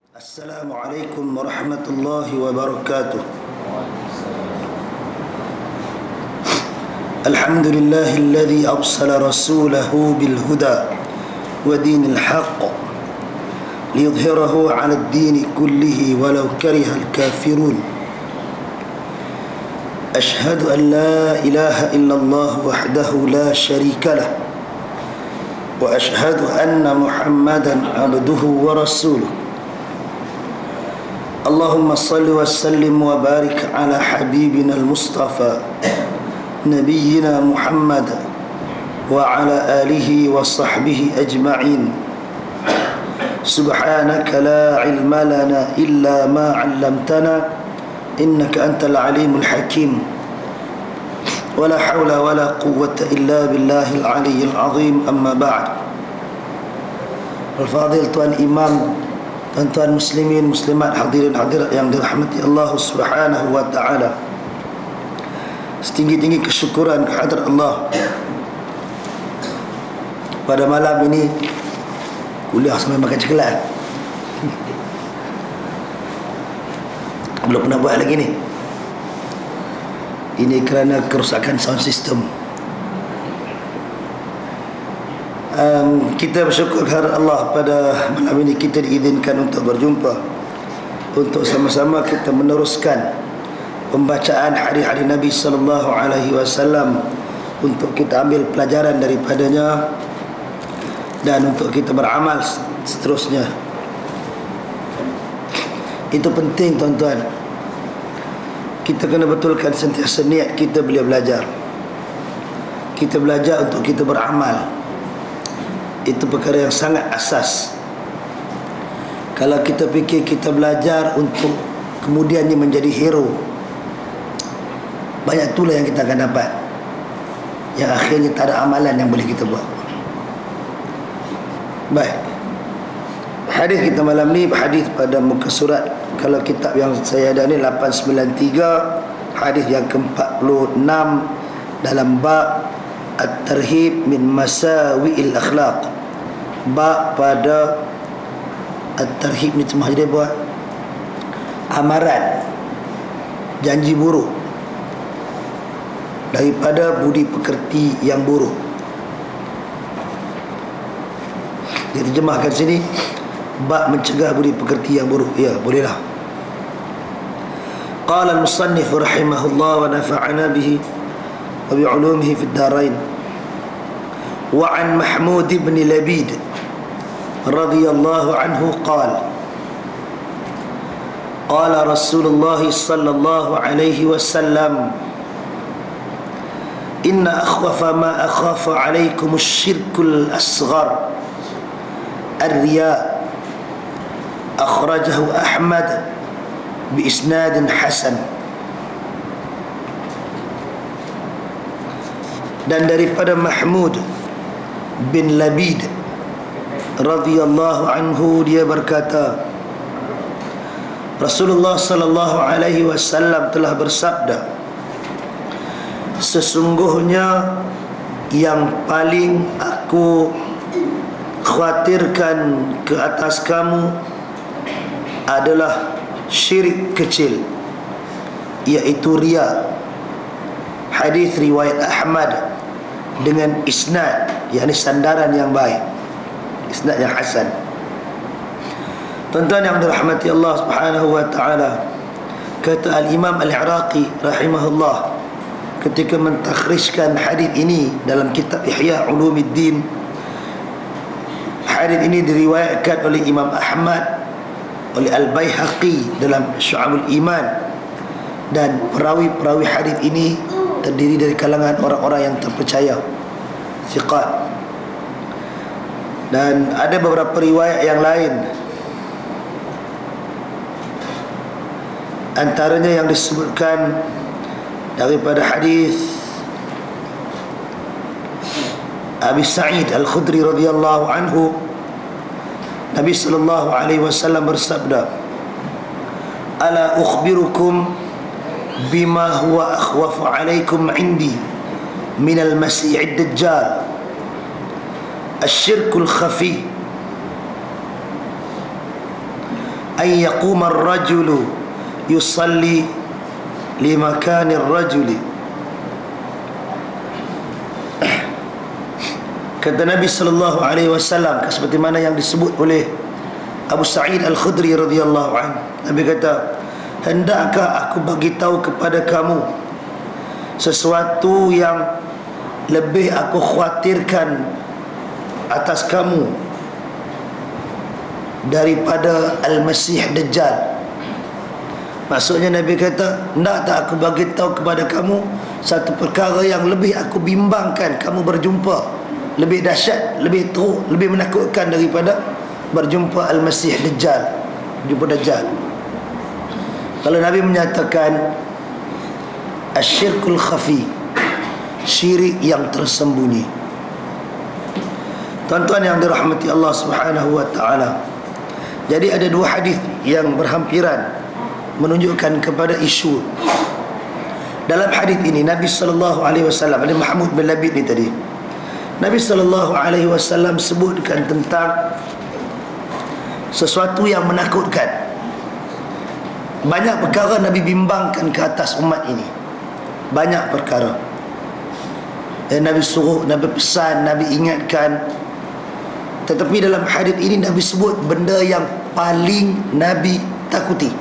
Assalamualaikum warahmatullahi wabarakatuh. Alhamdulillahilladzi arsala rasulahu bil huda wa dinil haqq liyudhhirahu 'ala ad-din kullihi walau karihal kafirun. Ashhadu an la ilaha illallah wahdahu la syarika lah wa ashhadu anna Muhammadan 'abduhu wa rasuluh. Allahumma salli wa sallim wa barik ala habibina al-Mustafa Nabiyyina Muhammad wa ala alihi wa sahbihi ajma'in. Subhanaka la ilma lana illa ma 'allamtana innaka antal alimul hakim. Wa la hawla wa la quwwata illa billahil aliyyil azim. Amma ba'd. Al-Fadil Tuan Imam, tuan-tuan muslimin, muslimat, hadirin hadirat yang dirahmati Allah Subhanahu wa taala. Setinggi-tinggi kesyukuran kehadrat Allah. Pada malam ini kuliah sampai makan cikelat. Belum pernah buat lagi ni. Ini kerana kerusakan sound system. Kita bersyukur kepada Allah pada malam ini kita diizinkan untuk berjumpa, untuk sama-sama kita meneruskan pembacaan hadis-hadis Nabi sallallahu alaihi wasallam, untuk kita ambil pelajaran daripadanya dan untuk kita beramal seterusnya. Itu penting tuan-tuan. Kita kena betulkan sentiasa niat kita bila belajar. Kita belajar untuk kita beramal. Itu perkara yang sangat asas. Kalau kita fikir kita belajar untuk kemudiannya menjadi hero, banyak itulah yang kita akan dapat, yang akhirnya tak ada amalan yang boleh kita buat. Baik, hadis kita malam ni hadis pada muka surat, kalau kitab yang saya ada ni 893, hadis yang ke-46 dalam bab At-Tarhib min Masawi'il Akhlaq. Bab pada At-Tarhib ni cuma dia buat amaran, janji buruk daripada budi pekerti yang buruk. Diterjemahkan sini bab mencegah budi pekerti yang buruk. Ya, bolehlah. Qala al-musannif rahimahullah wa nafa'ana bihi wa bi'ulumihi fid darain. Wa an Mahmud ibn Labid radhiyallahu anhu qala qala Rasulullah sallallahu alaihi wasallam inna akhwafa ma akhafu alaikum asyirkul asghar ar-riya. Akhrajahu Ahmad bi isnadin hasan. Dan daripada Mahmud bin Labid radhiyallahu anhu, dia berkata, Rasulullah sallallahu alaihi wasallam telah bersabda, sesungguhnya yang paling aku khawatirkan ke atas kamu adalah syirik kecil, iaitu riya. Hadis riwayat Ahmad dengan isnad, yakni sandaran yang baik, isnad yang hasan. Tuan-tuan yang dirahmati Allah Subhanahu wa taala, kata al-Imam Al-Iraqi rahimahullah ketika mentakhrijkan hadis ini dalam kitab Ihya Ulumuddin. Hadis ini diriwayatkan oleh Imam Ahmad, oleh Al-Baihaqi dalam Syu'abul Iman, dan perawi-perawi hadis ini terdiri dari kalangan orang-orang yang terpercaya, thiqat. Dan ada beberapa riwayat yang lain, antaranya yang disebutkan daripada hadis Abi Sa'id Al-Khudri radhiyallahu anhu, Nabi sallallahu alaihi wasallam bersabda, ala ukhbirukum bima huwa akhwafu alaikum indi minal masiihid dajjal asyirkul khafi ay yaquma ar-rajulu yusalli li makani ar-rajuli. Kata Nabi sallallahu alaihi wasallam seperti mana yang disebut oleh Abu Sa'id Al-Khudri radhiyallahu anhu. Nabi kata, hendakkah aku bagi tahu kepada kamu sesuatu yang lebih aku khawatirkan atas kamu daripada Al-Masih Dajjal. Maksudnya Nabi kata, hendak tak aku bagi tahu kepada kamu satu perkara yang lebih aku bimbangkan kamu berjumpa, lebih dahsyat, lebih teruk, lebih menakutkan daripada berjumpa Al-Masih Dajjal, jumpa Dajjal. Kalau Nabi menyatakan asyirkul khafi, syirik yang tersembunyi. Tuan-tuan yang dirahmati Allah Subhanahu wa taala. Jadi ada dua hadis yang berhampiran menunjukkan kepada isu. Dalam hadis ini Nabi sallallahu alaihi wasallam, ada Mahmud bin Labid ni tadi, Nabi sallallahu alaihi wasallam sebutkan tentang sesuatu yang menakutkan. Banyak perkara Nabi bimbangkan ke atas umat ini. Banyak perkara Nabi suruh, Nabi pesan, Nabi ingatkan. Tetapi dalam hadis ini Nabi sebut benda yang paling Nabi takuti.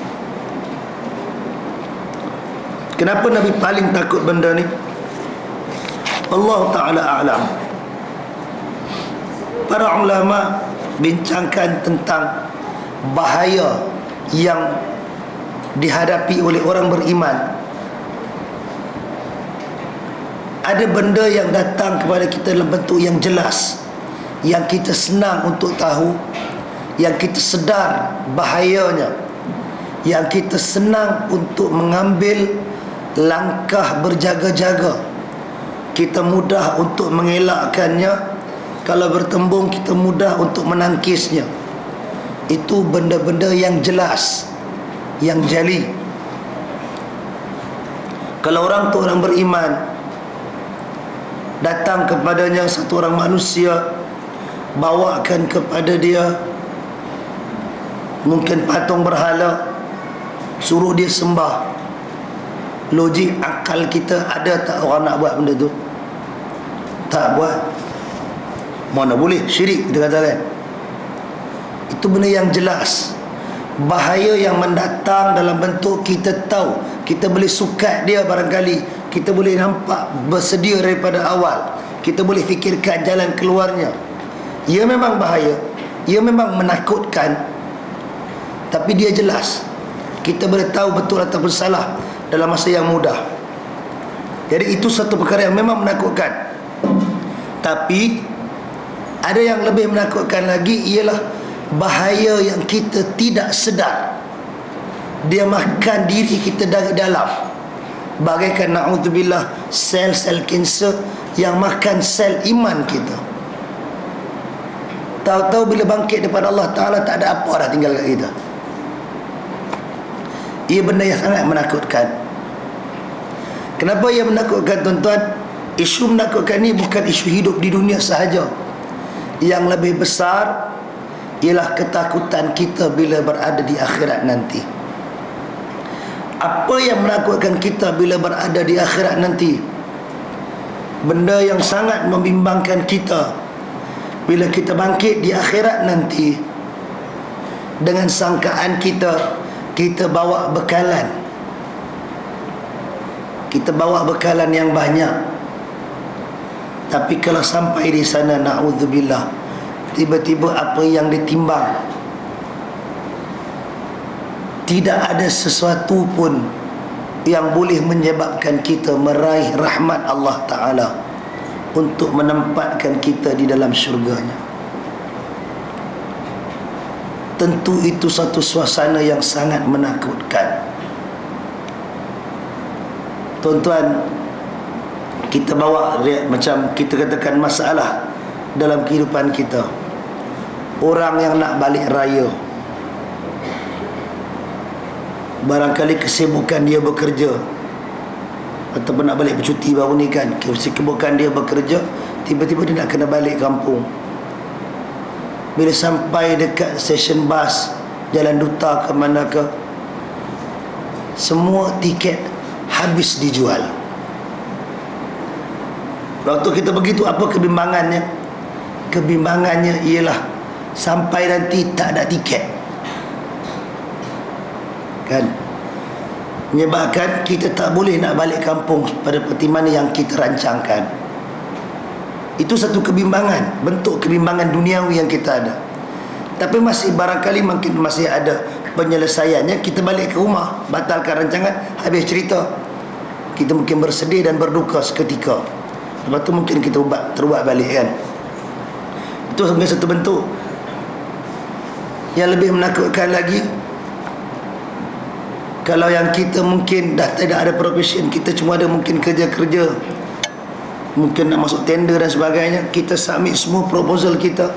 Kenapa Nabi paling takut benda ni? Allah Ta'ala a'lam. Para ulama bincangkan tentang bahaya yang dihadapi oleh orang beriman. Ada benda yang datang kepada kita dalam bentuk yang jelas, yang kita senang untuk tahu, yang kita sedar bahayanya, yang kita senang untuk mengambil langkah berjaga-jaga. Kita mudah untuk mengelakkannya. Kalau bertembung, kita mudah untuk menangkisnya. Itu benda-benda yang jelas, yang jali. Kalau orang tu orang beriman, datang kepadanya satu orang manusia, bawakan kepada dia mungkin patung berhala, suruh dia sembah. Logik akal kita ada tak orang nak buat benda tu? Tak buat. Mana boleh, syirik kita katakan. Itu benda yang jelas. Bahaya yang mendatang dalam bentuk kita tahu, kita boleh sukat dia barangkali, kita boleh nampak bersedia daripada awal, kita boleh fikirkan jalan keluarnya. Ia memang bahaya, ia memang menakutkan, tapi dia jelas. Kita boleh tahu betul ataupun salah dalam masa yang mudah. Jadi itu satu perkara yang memang menakutkan. Tapi ada yang lebih menakutkan lagi, ialah bahaya yang kita tidak sedar. Dia makan diri kita dari dalam. Bagaikan na'udzubillah sel-sel kanser yang makan sel iman kita. Tahu-tahu bila bangkit daripada Allah Ta'ala, tak ada apa dah tinggal kat kita. Ia benda yang sangat menakutkan. Kenapa ia menakutkan, tuan-tuan? Isu menakutkan ni bukan isu hidup di dunia sahaja. Yang lebih besar ialah ketakutan kita bila berada di akhirat nanti. Apa yang menakutkan kita bila berada di akhirat nanti? Benda yang sangat membimbangkan kita bila kita bangkit di akhirat nanti, dengan sangkaan kita bawa bekalan. Kita bawa bekalan yang banyak. Tapi kalau sampai di sana, na'udzubillah, tiba-tiba apa yang ditimbang, tidak ada sesuatu pun yang boleh menyebabkan kita meraih rahmat Allah Ta'ala untuk menempatkan kita di dalam syurganya. Tentu itu satu suasana yang sangat menakutkan. Tuan-tuan, kita bawa macam kita katakan masalah dalam kehidupan kita. Orang yang nak balik raya, barangkali kesibukan dia bekerja, ataupun nak balik bercuti baru ni kan, kesibukan dia bekerja, tiba-tiba dia nak kena balik kampung. Bila sampai dekat stesen bas, Jalan Duta ke mana ke, semua tiket habis dijual. Waktu kita begitu, apa kebimbangannya? Kebimbangannya ialah sampai nanti tak ada tiket, kan? Menyebabkan kita tak boleh nak balik kampung pada peti mana yang kita rancangkan. Itu satu kebimbangan, bentuk kebimbangan duniawi yang kita ada. Tapi masih barangkali mungkin masih ada penyelesaiannya. Kita balik ke rumah, batalkan rancangan, habis cerita. Kita mungkin bersedih dan berduka seketika. Lepas tu mungkin kita terubat balik, kan? Itu sebagai satu bentuk. Yang lebih menakutkan lagi, kalau yang kita mungkin dah tidak ada profession, kita cuma ada mungkin kerja-kerja, mungkin nak masuk tender dan sebagainya, kita submit semua proposal kita,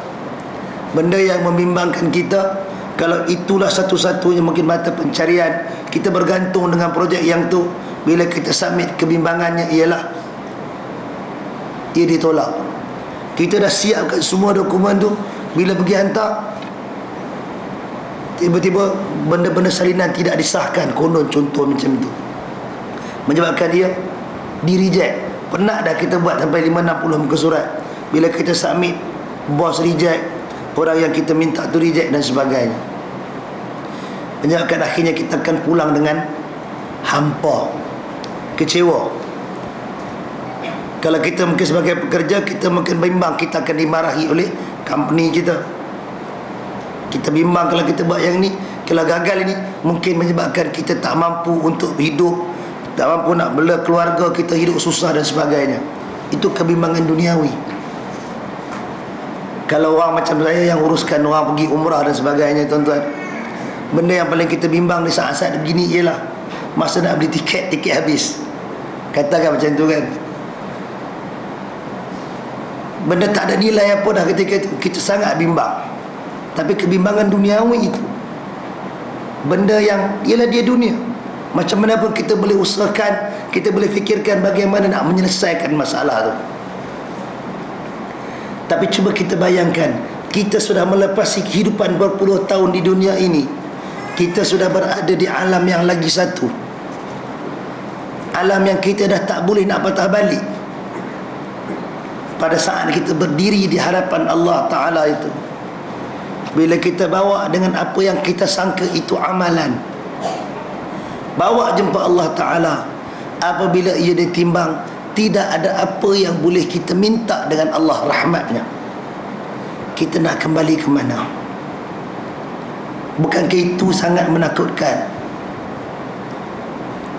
benda yang membimbangkan kita. Kalau itulah satu-satunya mungkin mata pencarian, kita bergantung dengan projek yang tu. Bila kita submit, kebimbangannya ialah ia ditolak. Kita dah siapkan semua dokumen tu, bila pergi hantar, tiba-tiba benda-benda salinan tidak disahkan, konon contoh macam tu, menyebabkan dia di-reject. Pernah dah kita buat sampai 5-60 muka surat, bila kita submit, bos reject, orang yang kita minta tu reject dan sebagainya. Menyebabkan akhirnya kita akan pulang dengan hampa, kecewa. Kalau kita mungkin sebagai pekerja, kita mungkin bimbang kita akan dimarahi oleh company kita. Kita bimbang kalau kita buat yang ni, kalau gagal ini, mungkin menyebabkan kita tak mampu untuk hidup, tak mampu nak bela keluarga kita, hidup susah dan sebagainya. Itu kebimbangan duniawi. Kalau orang macam saya yang uruskan orang pergi umrah dan sebagainya, tuan-tuan, benda yang paling kita bimbang di saat-saat begini ialah masa nak beli tiket habis. Katakan macam tu, kan? Benda tak ada nilai apa dah ketika itu, kita sangat bimbang. Tapi kebimbangan duniawi itu, benda yang ialah dia dunia. Macam mana pun kita boleh usahakan, kita boleh fikirkan bagaimana nak menyelesaikan masalah tu. Tapi cuba kita bayangkan, kita sudah melepasi kehidupan berpuluh tahun di dunia ini. Kita sudah berada di alam yang lagi satu, alam yang kita dah tak boleh nak patah balik. Pada saat kita berdiri di hadapan Allah Ta'ala itu, bila kita bawa dengan apa yang kita sangka itu amalan, bawa jumpa Allah Ta'ala, apabila ia ditimbang, tidak ada apa yang boleh kita minta dengan Allah rahmatnya. Kita nak kembali ke mana? Bukankah itu sangat menakutkan?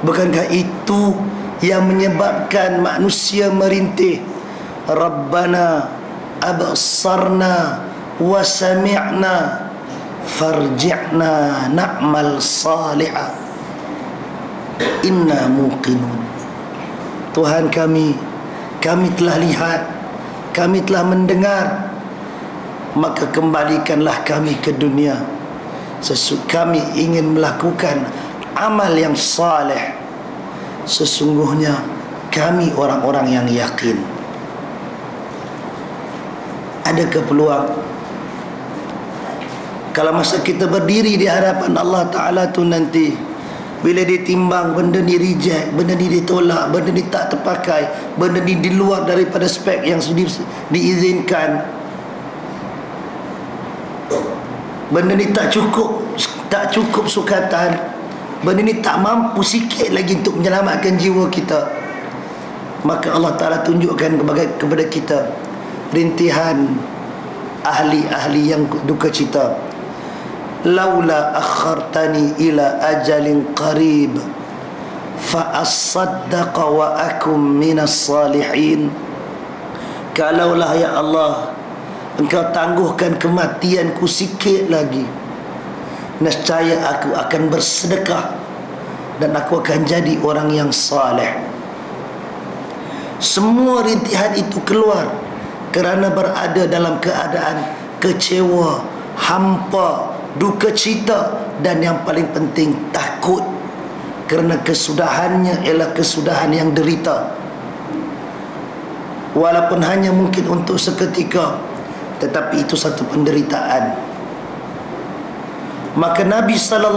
Bukankah itu yang menyebabkan manusia merintih, Rabbana absarna wa sami'na farji'na na'mal salihah inna muqinun. Tuhan kami telah lihat, kami telah mendengar, maka kembalikanlah kami ke dunia. Kami ingin melakukan amal yang saleh. Sesungguhnya kami orang-orang yang yakin. Adakah peluang kalau masa kita berdiri di hadapan Allah Ta'ala tu nanti, bila ditimbang, benda ni reject, benda ni ditolak, benda ni tak terpakai, benda ni di luar daripada spek yang diizinkan, benda ni tak cukup sukatan, benda ni tak mampu sikit lagi untuk menyelamatkan jiwa kita, maka Allah Ta'ala tunjukkan kepada kita rintihan ahli-ahli yang duka cita. Laula akhartani ila ajalin qarib fa asaddaqa wa akum minas salihin. Kalaulah ya Allah, Engkau tangguhkan kematianku sikit lagi, nescaya aku akan bersedekah dan aku akan jadi orang yang saleh. Semua rintihan itu keluar kerana berada dalam keadaan kecewa, hampa, duka cita, dan yang paling penting takut, kerana kesudahannya ialah kesudahan yang derita. Walaupun hanya mungkin untuk seketika, tetapi itu satu penderitaan. Maka Nabi SAW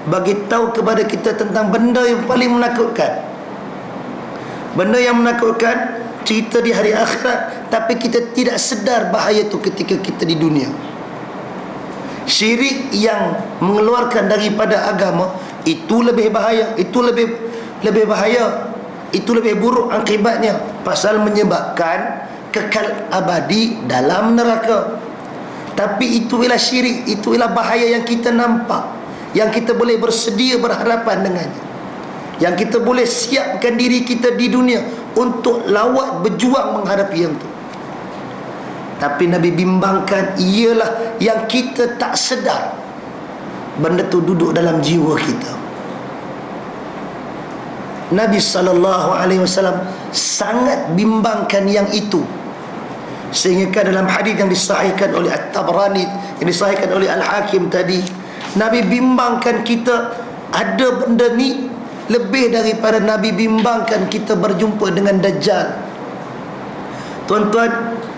bagi tahu kepada kita tentang benda yang paling menakutkan. Benda yang menakutkan, cerita di hari akhirat, tapi kita tidak sedar bahaya itu ketika kita di dunia. Syirik yang mengeluarkan daripada agama itu lebih bahaya, itu lebih bahaya, itu lebih buruk akibatnya, pasal menyebabkan kekal abadi dalam neraka. Tapi itu ialah syirik, itu ialah bahaya yang kita nampak, yang kita boleh bersedia berhadapan dengannya, yang kita boleh siapkan diri kita di dunia untuk lawat berjuang menghadapi yang itu. Tapi Nabi bimbangkan ialah yang kita tak sedar, benda tu duduk dalam jiwa kita. Nabi SAW sangat bimbangkan yang itu, sehingga dalam hadis yang disahihkan oleh At-Tabrani, yang disahihkan oleh Al-Hakim tadi, Nabi bimbangkan kita ada benda ni lebih daripada Nabi bimbangkan kita berjumpa dengan Dajjal. Tuan-tuan,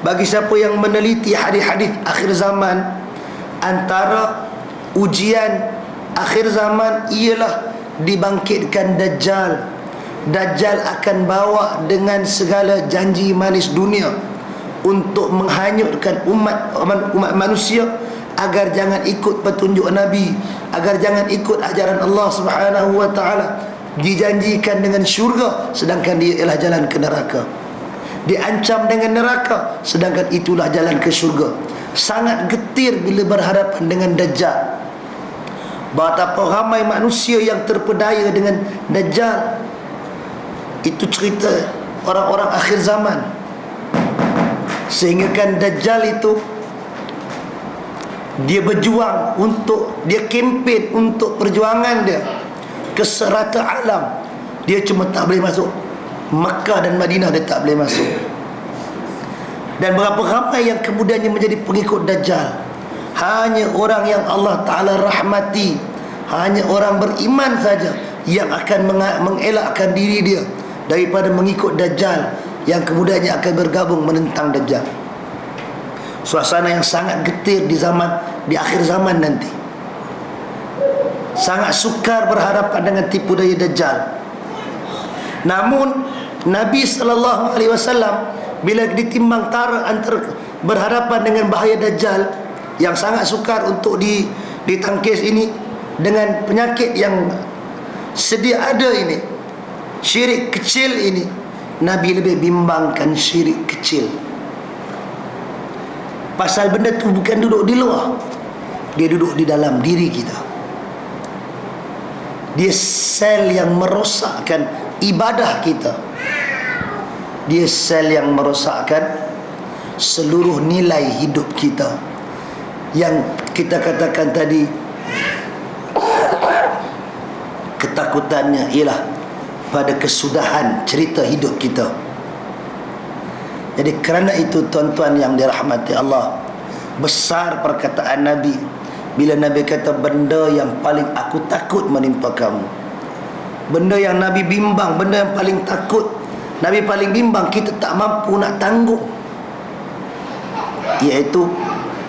bagi siapa yang meneliti hadis-hadis akhir zaman, antara ujian akhir zaman ialah dibangkitkan Dajjal. Dajjal akan bawa dengan segala janji manis dunia untuk menghanyutkan umat manusia agar jangan ikut petunjuk Nabi, agar jangan ikut ajaran Allah Subhanahu wa taala. Dijanjikan dengan syurga sedangkan dia ialah jalan ke neraka. Diancam dengan neraka sedangkan itulah jalan ke syurga. Sangat getir bila berhadapan dengan Dajjal. Betapa ramai manusia yang terpedaya dengan Dajjal. Itu cerita orang-orang akhir zaman. Sehingga kan Dajjal itu dia berjuang untuk, dia kempen untuk perjuangan dia ke serata alam. Dia cuma tak boleh masuk Makkah dan Madinah, dia tak boleh masuk. Dan berapa ramai yang kemudiannya menjadi pengikut Dajjal? Hanya orang yang Allah Ta'ala rahmati, hanya orang beriman saja yang akan mengelakkan diri dia daripada mengikut Dajjal, yang kemudiannya akan bergabung menentang Dajjal. Suasana yang sangat getir di akhir zaman nanti. Sangat sukar berhadapan dengan tipu daya Dajjal. Namun Nabi SAW bila ditimbang tara antara berhadapan dengan bahaya Dajjal yang sangat sukar untuk ditangkis ini, dengan penyakit yang sedia ada ini, syirik kecil ini, Nabi lebih bimbangkan syirik kecil. Pasal benda tu bukan duduk di luar, dia duduk di dalam diri kita. Dia sel yang merosakkan ibadah kita. Dia sel yang merosakkan seluruh nilai hidup kita. Yang kita katakan tadi, ketakutannya ialah pada kesudahan cerita hidup kita. Jadi kerana itu tuan-tuan yang dirahmati Allah, besar perkataan Nabi bila Nabi kata benda yang paling aku takut menimpa kamu. Benda yang Nabi bimbang, benda yang paling takut Nabi paling bimbang kita tak mampu nak tanggung, iaitu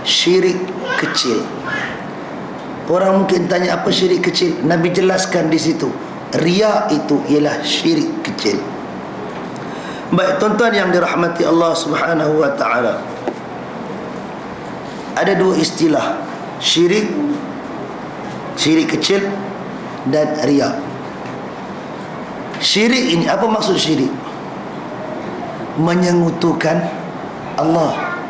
syirik kecil. Orang mungkin tanya apa syirik kecil? Nabi jelaskan di situ, riya itu ialah syirik kecil. Baik tuan-tuan yang dirahmati Allah Subhanahu wa taala, ada dua istilah, syirik kecil dan riya. Syirik ini, apa maksud syirik? Menyekutukan Allah.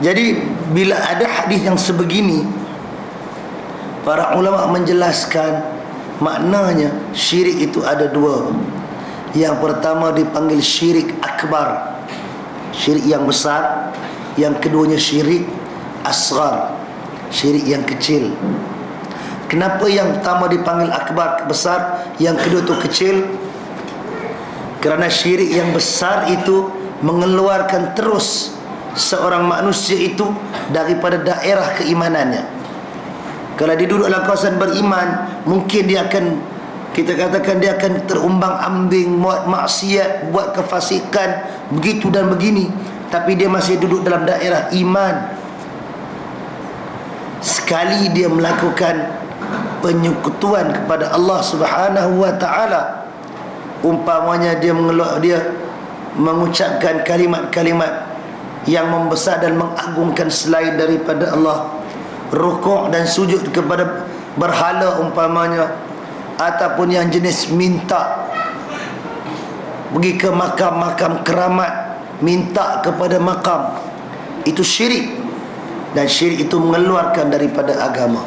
Jadi bila ada hadis yang sebegini, para ulama menjelaskan maknanya syirik itu ada dua. Yang pertama dipanggil syirik akbar, syirik yang besar. Yang keduanya syirik asghar, syirik yang kecil. Kenapa yang pertama dipanggil akbar, besar, yang kedua itu kecil? Kerana syirik yang besar itu mengeluarkan terus seorang manusia itu daripada daerah keimanannya. Kalau dia duduk dalam kawasan beriman, mungkin dia akan, kita katakan dia akan terumbang-ambing, buat maksiat, buat kefasikan, begitu dan begini. Tapi dia masih duduk dalam daerah iman. sekali dia melakukan penyekutuan kepada Allah Subhanahu wa taala, umpamanya dia mengucapkan kalimat-kalimat yang membesar dan mengagungkan selain daripada Allah, rukuk dan sujud kepada berhala umpamanya, ataupun yang jenis minta, pergi ke makam-makam keramat, minta kepada makam, itu syirik, dan syirik itu mengeluarkan daripada agama.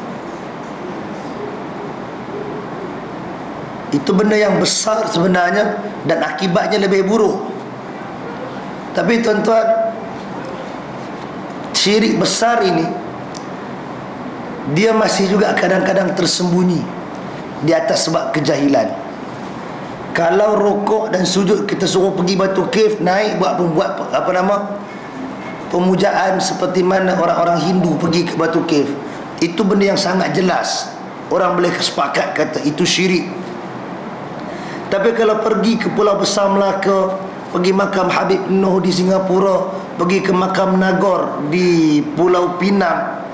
Itu benda yang besar sebenarnya, dan akibatnya lebih buruk. Tapi tuan-tuan, syirik besar ini dia masih juga kadang-kadang tersembunyi di atas sebab kejahilan. Kalau rukuk dan sujud kita suruh pergi Batu Cave, naik buat pemujaan seperti mana orang-orang Hindu pergi ke Batu Cave, itu benda yang sangat jelas, orang boleh sepakat kata itu syirik. Tapi kalau pergi ke Pulau Besar Melaka, pergi makam Habib Nuh di Singapura, pergi ke makam Nagor di Pulau Pinang,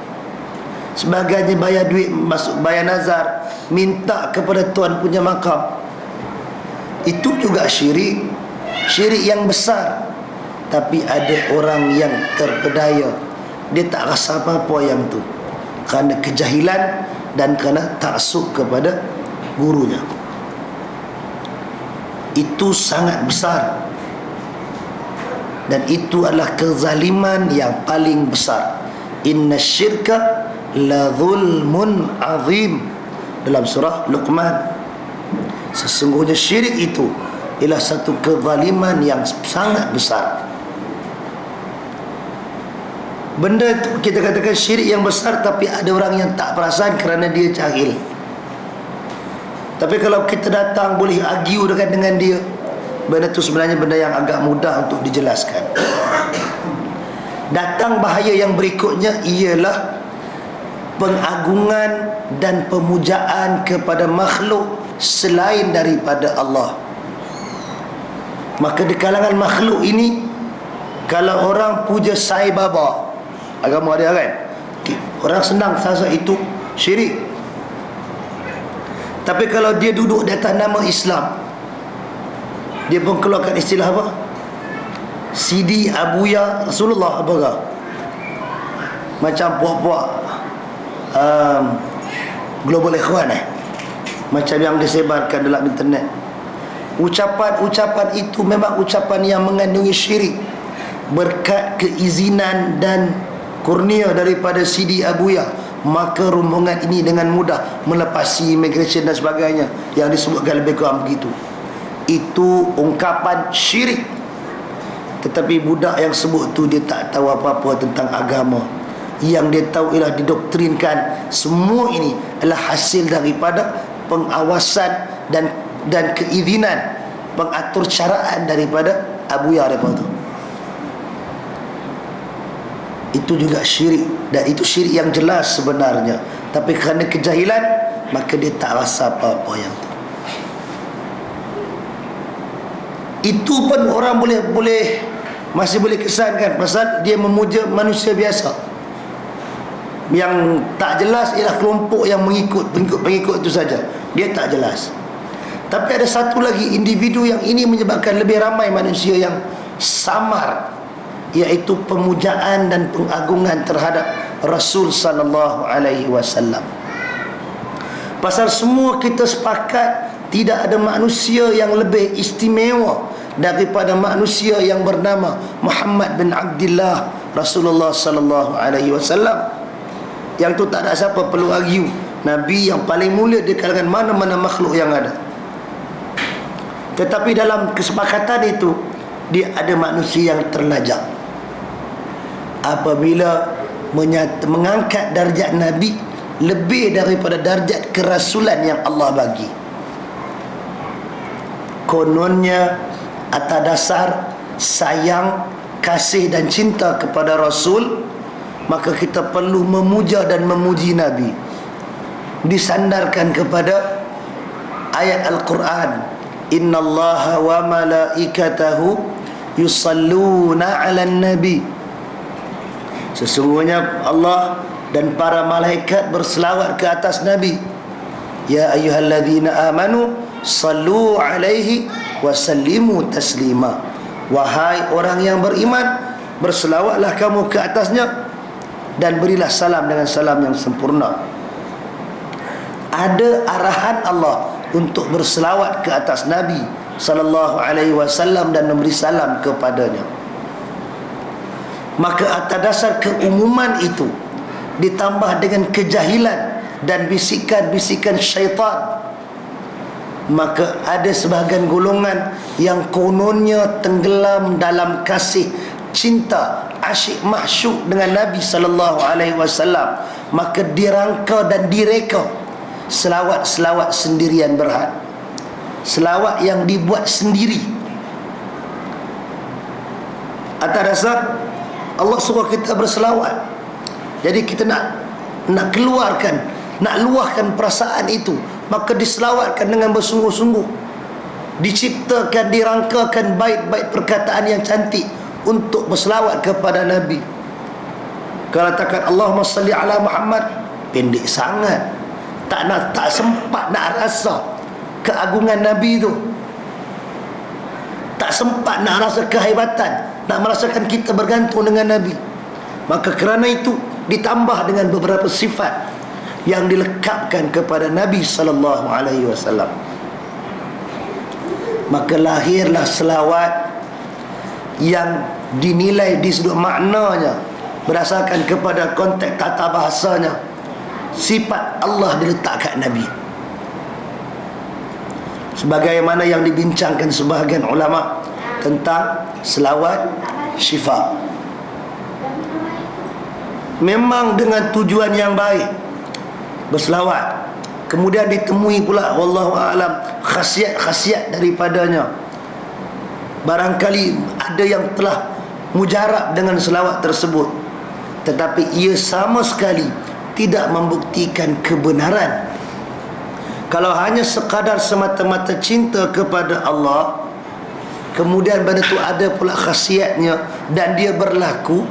sebagainya, bayar duit, masuk bayar nazar, minta kepada tuan punya makam, itu juga syirik, syirik yang besar. Tapi ada orang yang terpedaya, dia tak rasa apa-apa yang tu, kerana kejahilan dan kerana taksub kepada gurunya. Itu sangat besar, dan itu adalah kezaliman yang paling besar. Inna syirka la zulmun azim, dalam surah Luqman. Sesungguhnya syirik itu ialah satu kezaliman yang sangat besar. Benda itu kita katakan syirik yang besar, tapi ada orang yang tak perasan kerana dia jahil. Tapi kalau kita datang boleh argue dengan dia, benda itu sebenarnya benda yang agak mudah untuk dijelaskan. Datang bahaya yang berikutnya ialah pengagungan dan pemujaan kepada makhluk selain daripada Allah. Maka di kalangan makhluk ini, kalau orang puja Sai Baba, agama dia kan, orang senang rasa itu syirik. Tapi kalau dia duduk di atas nama Islam, dia pun keluarkan istilah apa? Sidi Abuya Rasulullah, apakah? Macam puak-puak Global Ikhwan macam yang disebarkan dalam internet. Ucapan-ucapan itu memang ucapan yang mengandungi syirik. Berkat keizinan dan kurnia daripada Sidi Abuya, maka rombongan ini dengan mudah melepasi immigration dan sebagainya, yang disebutkan lebih kurang begitu. Itu ungkapan syirik. Tetapi budak yang sebut tu dia tak tahu apa-apa tentang agama. Yang dia tahu ialah didoktrinkan semua ini adalah hasil daripada pengawasan dan keizinan, pengatur caraan daripada Abuya daripada tu. Itu juga syirik, dan itu syirik yang jelas sebenarnya. Tapi kerana kejahilan, maka dia tak rasa apa-apa yang tu. Itu pun orang masih boleh kesankan, pasal dia memuja manusia biasa. Yang tak jelas ialah kelompok yang pengikut itu saja. Dia tak jelas. Tapi ada satu lagi individu yang ini menyebabkan lebih ramai manusia yang samar, iaitu pemujaan dan pengagungan terhadap Rasul sallallahu alaihi wasallam. Pasal semua kita sepakat tidak ada manusia yang lebih istimewa daripada manusia yang bernama Muhammad bin Abdullah Rasulullah sallallahu alaihi wasallam. Yang tu tak ada siapa perlu argue, Nabi yang paling mulia di kalangan mana-mana makhluk yang ada. Tetapi dalam kesepakatan itu, dia ada manusia yang terlajak. Apabila mengangkat darjat Nabi lebih daripada darjat kerasulan yang Allah bagi. Kononnya atas dasar sayang, kasih dan cinta kepada Rasul, maka kita perlu memuja dan memuji Nabi. Disandarkan kepada ayat Al-Quran, innallaha wa malaikatahu yusalluna 'alan nabi. Sesungguhnya Allah dan para malaikat berselawat ke atas Nabi. Ya ayyuhalladzina amanu sallu alaihi wa sallimu taslima. Wahai orang yang beriman, berselawatlah kamu ke atasnya dan berilah salam dengan salam yang sempurna. Ada arahan Allah untuk berselawat ke atas Nabi sallallahu alaihi wasallam dan memberi salam kepadanya. Maka atas dasar keumuman itu ditambah dengan kejahilan dan bisikan-bisikan syaitan, maka ada sebahagian golongan yang kononnya tenggelam dalam kasih cinta asyik masyuk dengan Nabi sallallahu alaihi wasallam, maka dirangka dan direka selawat-selawat sendirian berhad, selawat yang dibuat sendiri. Atas dasar Allah suruh kita berselawat, jadi kita nak keluarkan, nak luahkan perasaan itu, maka diselawatkan dengan bersungguh-sungguh. Diciptakan, dirangkakan bait-bait perkataan yang cantik untuk berselawat kepada Nabi. Kalau katakan Allahumma salli ala Muhammad, pendek sangat, tak sempat nak rasa keagungan Nabi tu, tak sempat nak rasa kehebatan, nak merasakan kita bergantung dengan Nabi. Maka kerana itu ditambah dengan beberapa sifat yang dilekapkan kepada Nabi sallallahu alaihi wasallam, maka lahirlah selawat yang dinilai di sudut maknanya berdasarkan kepada konteks tata bahasanya. Sifat Allah diletakkan Nabi, sebagaimana yang dibincangkan sebahagian ulama tentang selawat syifa. Memang dengan tujuan yang baik berselawat, kemudian ditemui pula wallahu a'lam khasiat-khasiat daripadanya. Barangkali ada yang telah mujarab dengan selawat tersebut, tetapi ia sama sekali tidak membuktikan kebenaran. Kalau hanya sekadar semata-mata cinta kepada Allah, kemudian benda itu ada pula khasiatnya dan dia berlaku,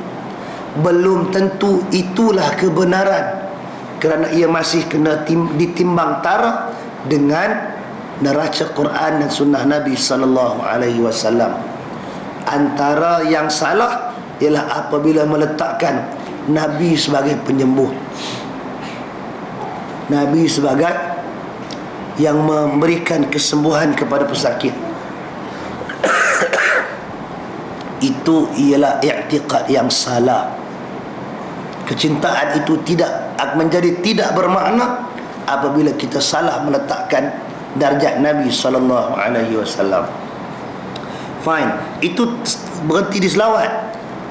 belum tentu itulah kebenaran, kerana ia masih kena ditimbang taraf dengan neraca Quran dan sunnah Nabi sallallahu alaihi wasallam. Antara yang salah ialah apabila meletakkan Nabi sebagai penyembuh, Nabi sebagai yang memberikan kesembuhan kepada pesakit. Itu ialah i'tiqad yang salah. Kecintaan itu menjadi tidak bermakna apabila kita salah meletakkan darjat Nabi sallallahu alaihi wasallam. Fine, itu berhenti di selawat.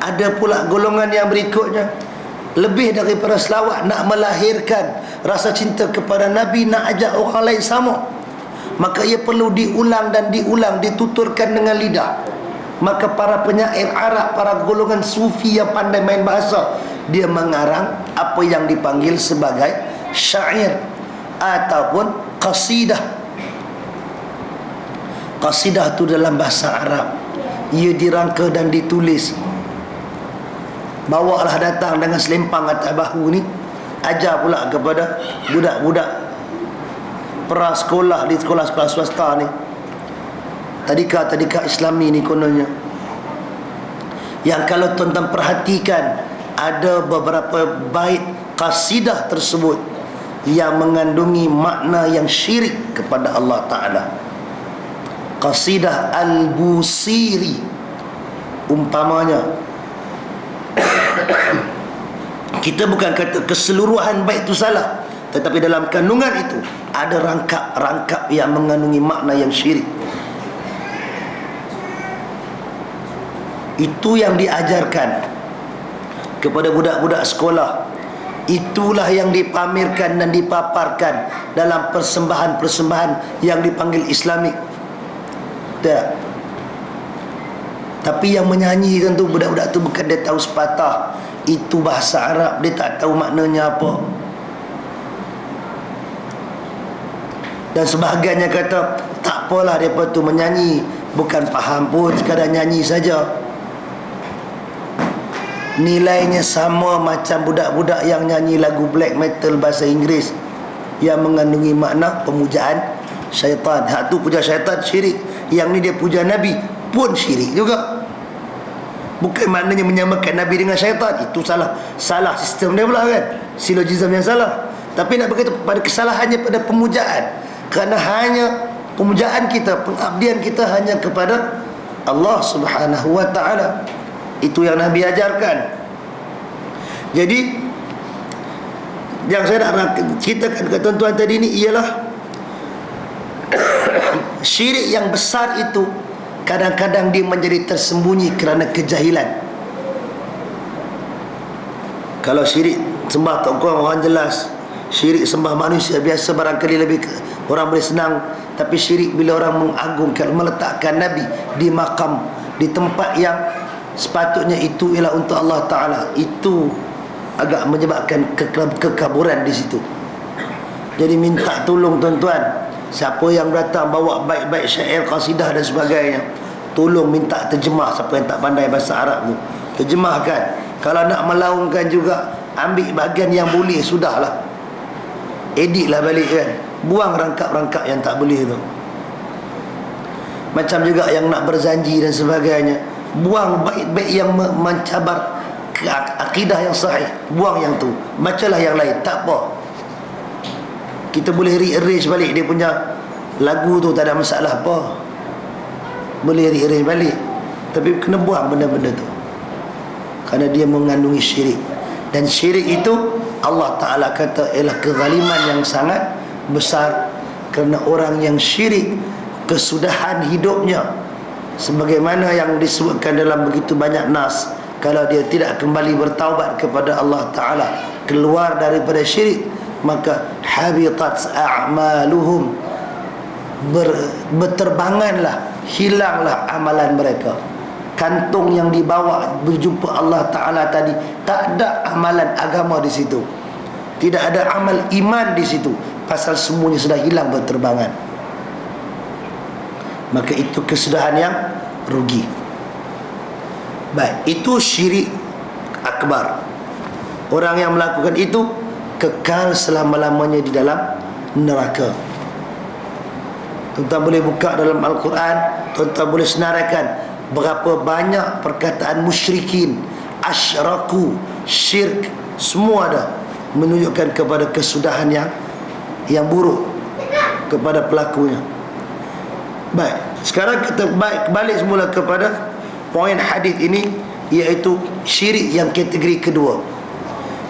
Ada pula golongan yang berikutnya, lebih daripada selawat, nak melahirkan rasa cinta kepada Nabi, nak ajak orang lain sama, maka ia perlu diulang dan diulang, dituturkan dengan lidah. Maka para penyair Arab, para golongan sufi yang pandai main bahasa, dia mengarang apa yang dipanggil sebagai syair ataupun qasidah. Qasidah itu dalam bahasa Arab, ia dirangka dan ditulis. Bawalah datang dengan selempang atas bahu ni, ajar pula kepada budak-budak pra sekolah di sekolah-sekolah swasta ni, tadika Islami ni kononnya, yang kalau tuan-tuan perhatikan ada beberapa bait qasidah tersebut yang mengandungi makna yang syirik kepada Allah Ta'ala. Qasidah Al-Busiri umpamanya, kita bukan kata keseluruhan bait itu salah, tetapi dalam kandungan itu ada rangkap-rangkap yang mengandungi makna yang syirik. Itu yang diajarkan kepada budak-budak sekolah. Itulah yang dipamerkan dan dipaparkan dalam persembahan-persembahan yang dipanggil Islamik. Tak. Tapi yang menyanyikan tu budak-budak tu bukan dia tahu sepatah itu bahasa Arab, dia tak tahu maknanya apa. Dan sebahagiannya kata tak apalah mereka tu menyanyi, bukan faham pun, sekadar nyanyi saja. nilainya sama macam budak-budak yang nyanyi lagu black metal bahasa Inggeris yang mengandungi makna pemujaan syaitan. Hak tu puja syaitan syirik, yang ni dia puja Nabi pun syirik juga. Bukan maknanya menyamakan Nabi dengan syaitan, itu salah sistem dia pula kan, silogism yang salah. Tapi nak berkata pada kesalahannya pada pemujaan, kerana hanya pemujaan kita, pengabdian kita hanya kepada Allah Subhanahu wa ta'ala. Itu yang Nabi ajarkan. Jadi yang saya nak ceritakan ke tuan-tuan tadi ni ialah syirik yang besar itu kadang-kadang dia menjadi tersembunyi kerana kejahilan. Kalau syirik sembah tokoh orang jelas, syirik sembah manusia biasa barangkali lebih orang boleh senang. Tapi syirik bila orang mengagungkan, meletakkan Nabi di makam, di tempat yang sepatutnya itu ialah untuk Allah Ta'ala, itu agak menyebabkan kekaburan di situ. Jadi minta tolong tuan-tuan, siapa yang datang bawa baik-baik syair, qasidah dan sebagainya, tolong minta terjemah. Siapa yang tak pandai bahasa Arab tu, terjemahkan. Kalau nak melaungkan juga, ambil bahagian yang boleh, sudahlah, editlah balik kan. Buang rangkap-rangkap yang tak boleh tu. Macam juga yang nak berjanji dan sebagainya, buang bait-bait yang mencabar akidah yang sahih, buang yang tu, bacalah yang lain, tak apa. Kita boleh rearrange balik dia punya lagu tu, tak ada masalah apa, boleh rearrange balik. Tapi kena buang benda-benda tu, kerana dia mengandungi syirik. Dan syirik itu Allah Ta'ala kata ialah kezaliman yang sangat besar. Kerana orang yang syirik, kesudahan hidupnya, sebagaimana yang disebutkan dalam begitu banyak nas, kalau dia tidak kembali bertaubat kepada Allah Ta'ala, keluar daripada syirik, maka habitat a'maluhum, berterbanganlah, hilanglah amalan mereka. Kantung yang dibawa berjumpa Allah Ta'ala tadi, tak ada amalan agama di situ, tidak ada amal iman di situ, pasal semuanya sudah hilang berterbangan. Maka itu kesudahan yang rugi. Baik, itu syirik akbar. Orang yang melakukan itu kekal selama-lamanya di dalam neraka. Tuan-tuan boleh buka dalam Al-Quran, tuan-tuan boleh senaraikan berapa banyak perkataan musyrikin, asyraku, syirk, semua ada menunjukkan kepada kesudahan yang buruk kepada pelakunya. Baik, sekarang kita balik semula kepada poin hadis ini, iaitu syirik yang kategori kedua.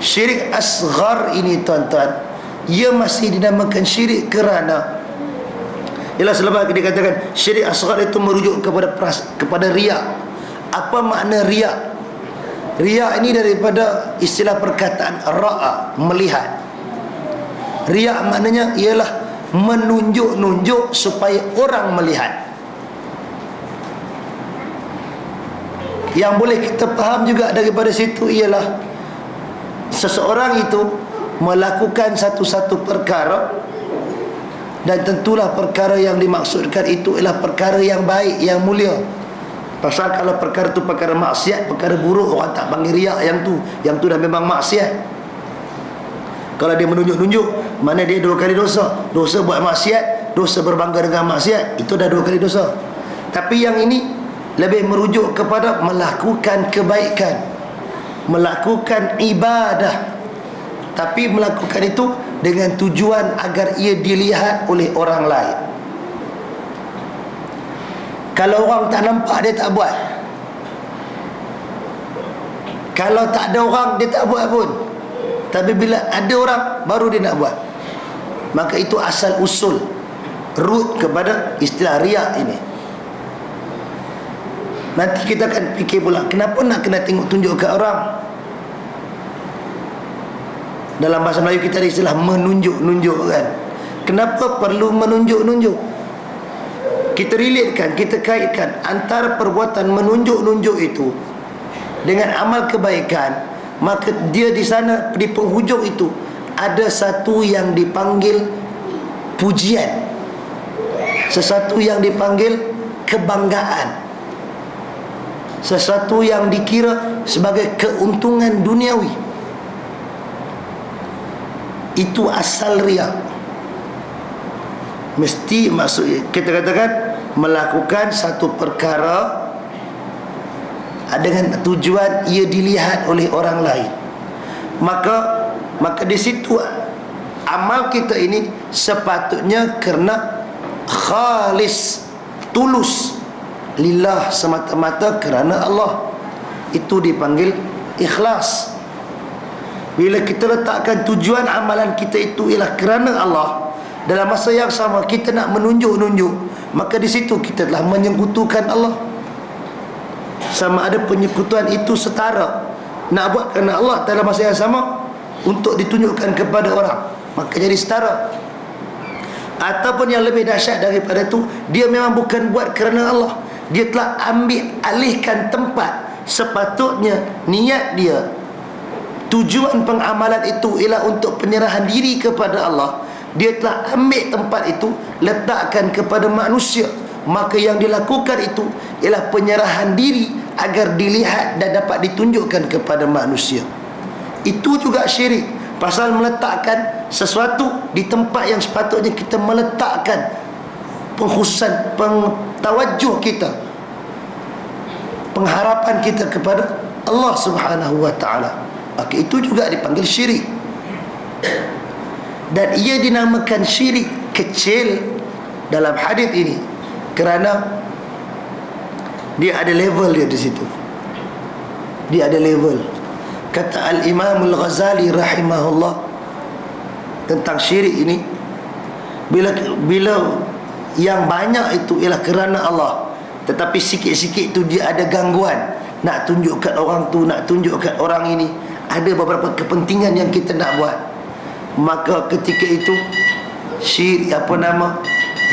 Syirik asghar ini tuan-tuan, ia masih dinamakan syirik kerana ialah selepas dikatakan syirik asghar itu merujuk kepada riak. Apa makna riak? Riak ini daripada istilah perkataan ra'a, melihat. Riak maknanya ialah menunjuk-nunjuk supaya orang melihat. Yang boleh kita faham juga daripada situ ialah seseorang itu melakukan satu-satu perkara, dan tentulah perkara yang dimaksudkan itu ialah perkara yang baik, yang mulia. Pasal kalau perkara itu perkara maksiat, perkara buruk, orang tak panggil riak yang tu dah memang maksiat. Kalau dia menunjuk-nunjuk, mana dia 2 kali dosa. Dosa buat maksiat, dosa berbangga dengan maksiat, itu dah 2 kali dosa. Tapi yang ini lebih merujuk kepada melakukan kebaikan, melakukan ibadah, tapi melakukan itu dengan tujuan agar ia dilihat oleh orang lain. Kalau orang tak nampak, dia tak buat. Kalau tak ada orang, dia tak buat pun. Tapi bila ada orang, baru dia nak buat. Maka itu asal usul, root kepada istilah riak ini. Nanti kita akan fikir pula, kenapa nak kena tengok tunjuk ke orang? Dalam bahasa Melayu kita ada istilah menunjuk-nunjuk kan. Kenapa perlu menunjuk-nunjuk? Kita relatekan, kita kaitkan antara perbuatan menunjuk-nunjuk itu dengan amal kebaikan. Maka dia di sana, di penghujung itu, ada satu yang dipanggil pujian, sesuatu yang dipanggil kebanggaan. sesuatu yang dikira sebagai keuntungan duniawi. Itu asal riya. Mesti maksud kita katakan melakukan satu perkara dengan tujuan ia dilihat oleh orang lain. Maka di situ amal kita ini sepatutnya kerana khalis, tulus, lillah, semata-mata kerana Allah. Itu dipanggil ikhlas. Bila kita letakkan tujuan amalan kita itu ialah kerana Allah, dalam masa yang sama kita nak menunjuk-nunjuk, maka di situ kita telah menyekutukan Allah. Sama ada penyekutuan itu setara nak buat kerana Allah dalam masa yang sama untuk ditunjukkan kepada orang, maka jadi setara. Ataupun yang lebih dahsyat daripada itu, dia memang bukan buat kerana Allah, dia telah ambil alihkan tempat. Sepatutnya niat dia, tujuan pengamalan itu ialah untuk penyerahan diri kepada Allah, dia telah ambil tempat itu letakkan kepada manusia. Maka yang dilakukan itu ialah penyerahan diri agar dilihat dan dapat ditunjukkan kepada manusia. Itu juga syirik, pasal meletakkan sesuatu di tempat yang sepatutnya kita meletakkan pengkhususan, tawajuh kita, pengharapan kita kepada Allah Subhanahu wa ta'ala. Maka itu juga dipanggil syirik. Dan ia dinamakan syirik kecil dalam hadis ini kerana dia ada level dia di situ. Dia ada level. Kata Al-Imam Al-Ghazali rahimahullah tentang syirik ini, bila yang banyak itu ialah kerana Allah, tetapi sikit-sikit itu dia ada gangguan, nak tunjuk kat orang tu, nak tunjuk kat orang ini, ada beberapa kepentingan yang kita nak buat, maka ketika itu syirik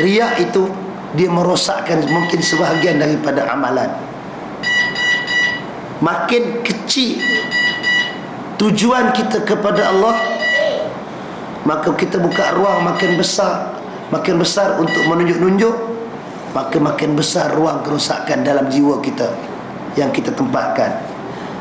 riak itu dia merosakkan mungkin sebahagian daripada amalan. Makin kecil tujuan kita kepada Allah, maka kita buka ruang makin besar untuk menunjuk-nunjuk, maka makin besar ruang kerosakan dalam jiwa kita yang kita tempatkan.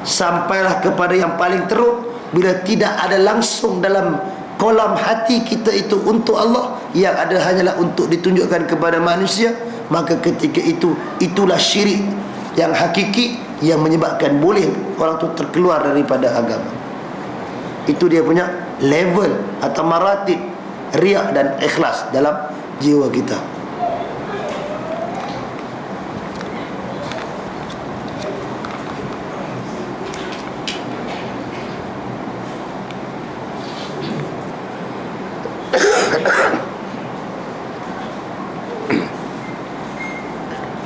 Sampailah kepada yang paling teruk, bila tidak ada langsung dalam kolam hati kita itu untuk Allah, yang ada hanyalah untuk ditunjukkan kepada manusia, maka ketika itu, itulah syirik yang hakiki, yang menyebabkan boleh orang itu terkeluar daripada agama. Itu dia punya level atau maratib riak dan ikhlas dalam jiwa kita.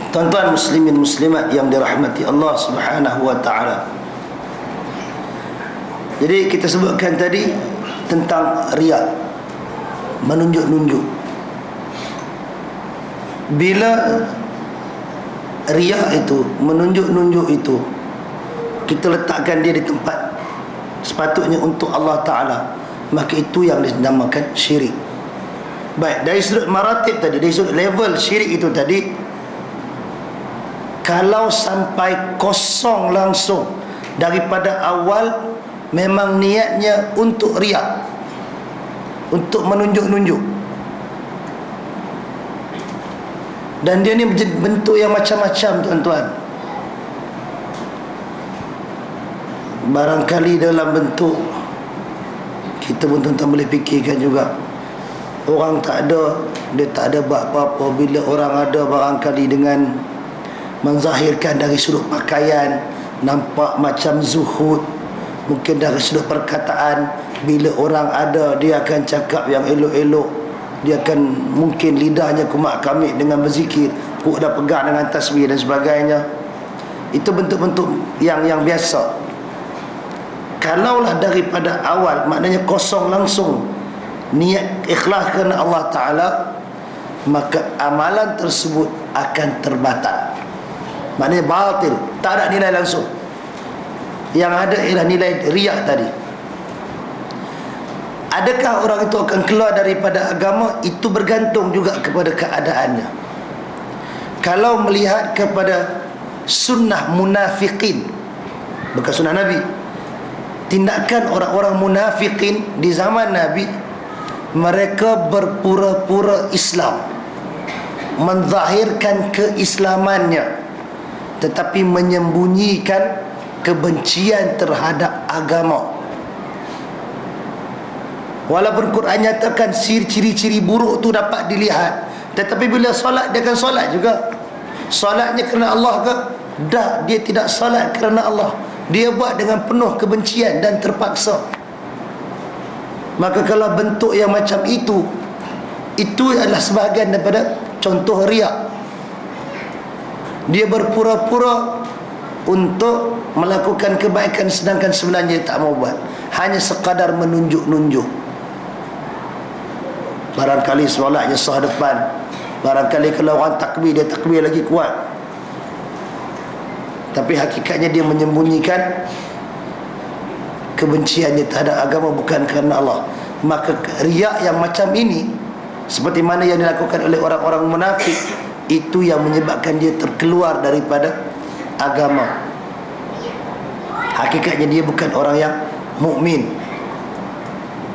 Tuan-tuan muslimin muslimat yang dirahmati Allah Subhanahu wa ta'ala. Jadi kita sebutkan tadi tentang riak, menunjuk-nunjuk. Bila riak itu, menunjuk-nunjuk itu, kita letakkan dia di tempat sepatutnya untuk Allah Ta'ala, maka itu yang dinamakan syirik. Baik, dari sudut maratib tadi, dari sudut level syirik itu tadi, kalau sampai kosong langsung daripada awal, memang niatnya untuk riak, untuk menunjuk-nunjuk, dan dia ni bentuk yang macam-macam tuan-tuan. Barangkali dalam bentuk, kita pun tuan-tuan boleh fikirkan juga, orang tak ada, dia tak ada buat apa-apa, bila orang ada barangkali dengan menzahirkan dari sudut pakaian nampak macam zuhud, mungkin dari sudut perkataan, bila orang ada dia akan cakap yang elok-elok, dia akan mungkin lidahnya kumak kamik dengan berzikir, perut dah pegang dengan tasbih dan sebagainya. Itu bentuk-bentuk yang biasa. Kalaulah daripada awal, maknanya kosong langsung, niat ikhlas kerana Allah Ta'ala, maka amalan tersebut akan terbatal, maknanya batil, tak ada nilai langsung. Yang ada ialah nilai riak tadi. Adakah orang itu akan keluar daripada agama? Itu bergantung juga kepada keadaannya. Kalau melihat kepada sunnah munafikin, bukan sunnah Nabi. Tindakan orang-orang munafikin di zaman Nabi, mereka berpura-pura Islam, menzahirkan keislamannya, tetapi menyembunyikan kebencian terhadap agama. Walaupun Quran nyatakan ciri-ciri buruk tu dapat dilihat, tetapi bila solat, dia akan solat juga. Solatnya kerana Allah ke? Dah, dia tidak solat kerana Allah. Dia buat dengan penuh kebencian dan terpaksa. Maka kalau bentuk yang macam itu adalah sebahagian daripada contoh riak. Dia berpura-pura untuk melakukan kebaikan, sedangkan sebenarnya dia tak mau buat, hanya sekadar menunjuk-nunjuk. Barangkali solatnya sah depan, barangkali kalau orang takbir, dia takbir lagi kuat, tapi hakikatnya dia menyembunyikan kebenciannya terhadap agama bukan kerana Allah. Maka riak yang macam ini, seperti mana yang dilakukan oleh orang-orang munafik, itu yang menyebabkan dia terkeluar daripada agama. Hakikatnya dia bukan orang yang mukmin.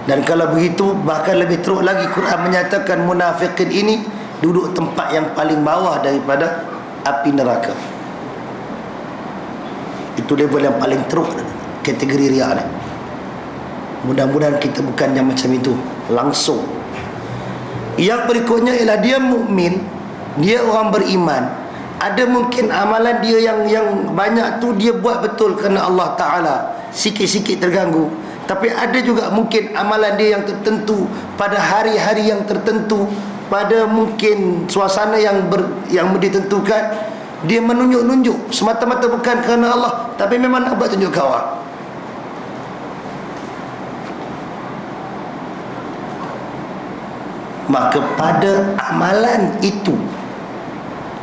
Dan kalau begitu, bahkan lebih teruk lagi, Quran menyatakan munafikin ini duduk tempat yang paling bawah daripada api neraka. Itu level yang paling teruk kategori riak ni. Mudah-mudahan kita bukan yang macam itu langsung. Yang berikutnya ialah dia mukmin, dia orang beriman. Ada mungkin amalan dia yang banyak tu dia buat betul kerana Allah Ta'ala, sikit-sikit terganggu. Tapi ada juga mungkin amalan dia yang tertentu, pada hari-hari yang tertentu, pada mungkin suasana yang ditentukan, dia menunjuk-nunjuk semata-mata bukan kerana Allah, tapi memang nak buat tunjuk ke orang. Maka pada amalan itu,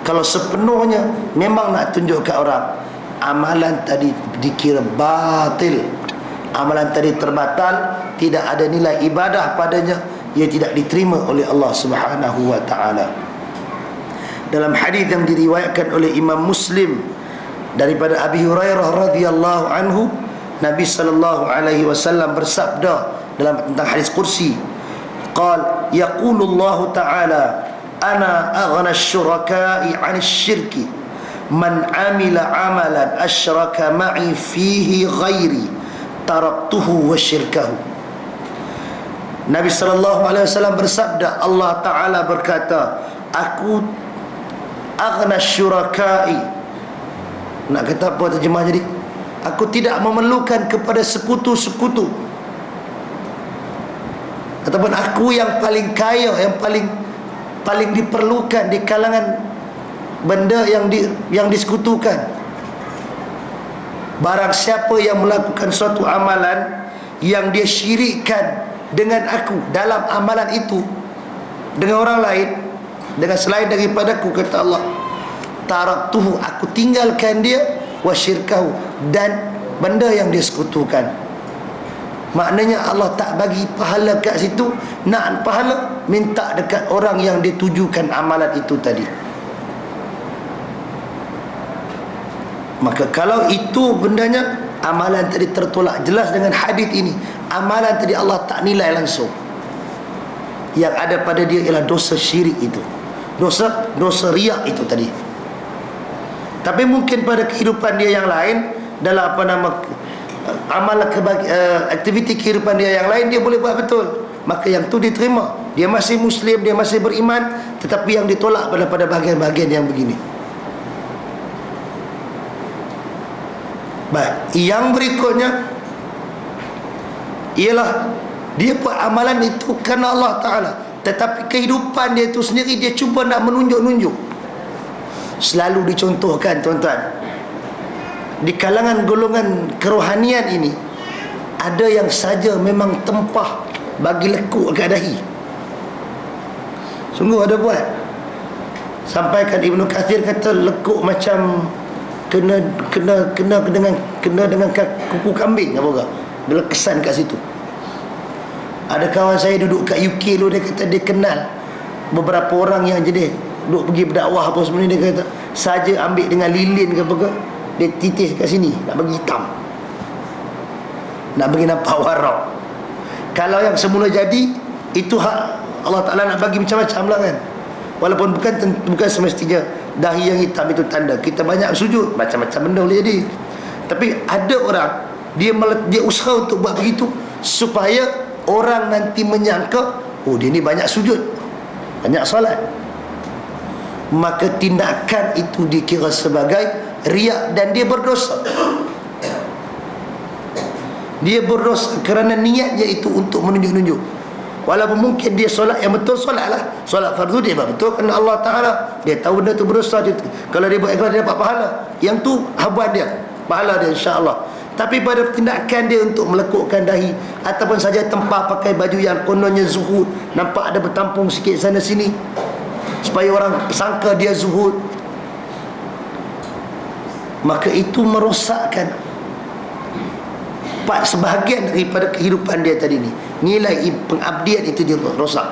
kalau sepenuhnya memang nak tunjuk ke orang, amalan tadi dikira batil, amalan tadi terbatal, tidak ada nilai ibadah padanya, ia tidak diterima oleh Allah Subhanahu wa ta'ala. Dalam hadis yang diriwayatkan oleh Imam Muslim daripada Abi Hurairah radhiyallahu anhu, Nabi sallallahu alaihi wasallam bersabda dalam tentang hadis kursi, qal yaqulu Allah ta'ala ana aghna asy-syuraka'i 'anil syirki man 'amila 'amalan asyraka ma'i fihi ghairi taraktuhu wa syirkahu. Nabi sallallahu alaihi wasallam bersabda, Allah Ta'ala berkata, aku aghna syuraka'i. Nak kata apa terjemah jadi? Aku tidak memerlukan kepada sekutu-sekutu, ataupun aku yang paling kaya, yang paling diperlukan di kalangan benda yang disekutukan. Barang siapa yang melakukan suatu amalan yang dia syirikkan dengan aku dalam amalan itu, dengan orang lain, dengan selain daripadaku, kata Allah, taraktuhu, aku tinggalkan dia, wa syirkahu, dan benda yang dia sekutukan. Maknanya Allah tak bagi pahala kat situ. Nak pahala, minta dekat orang yang ditujukan amalan itu tadi. Maka kalau itu bendanya, amalan tadi tertolak jelas dengan hadis ini. Amalan tadi Allah tak nilai langsung. Yang ada pada dia ialah dosa syirik itu, dosa riak itu tadi. Tapi mungkin pada kehidupan dia yang lain, dalam amalan aktiviti kehidupan dia yang lain, dia boleh buat betul, maka yang tu diterima. Dia masih Muslim, dia masih beriman, tetapi yang ditolak pada bahagian-bahagian yang begini. Baik, yang berikutnya ialah dia buat amalan itu kerana Allah Ta'ala, tetapi kehidupan dia itu sendiri dia cuba nak menunjuk-nunjuk. Selalu dicontohkan, tuan-tuan, di kalangan golongan kerohanian ini, ada yang saja memang tempah bagi lekuk kat dahi. Sungguh ada buat. Sampaikan Ibnu Katsir kata lekuk macam kena dengan kuku kambing apa ke? Dia kesan kat situ. Ada kawan saya duduk kat UK dulu, dia kata dia kenal beberapa orang yang jadi duk pergi berdakwah apa semua ni, dia kata saja ambil dengan lilin ke apa ke, dia titis kat sini nak bagi hitam, nak bagi nampak warak. Kalau yang semula jadi itu hak Allah Ta'ala nak bagi macam-macam lah kan. Walaupun bukan semestinya dahi yang hitam itu tanda. Kita banyak sujud, macam-macam benda boleh jadi. Tapi ada orang dia usaha untuk buat begitu supaya orang nanti menyangka, oh dia ni banyak sujud, banyak solat. Maka tindakan itu dikira sebagai riak dan dia berdosa. Dia berdosa kerana niatnya itu untuk menunjuk-nunjuk. Walaupun mungkin dia solat yang betul, solatlah solat fardu dia betul kerana Allah Ta'ala, dia tahu benda tu berdosa dia, kalau dia buat ikhlas dia dapat pahala, yang tu habuan dia, pahala dia insya-Allah. Tapi pada tindakan dia untuk melekukkan dahi ataupun saja tempah pakai baju yang kononnya zuhud, nampak ada bertampung sikit sana sini supaya orang sangka dia zuhud, maka itu merosakkan sebahagian daripada kehidupan dia tadi ni. Nilai pengabdian itu dia rosak,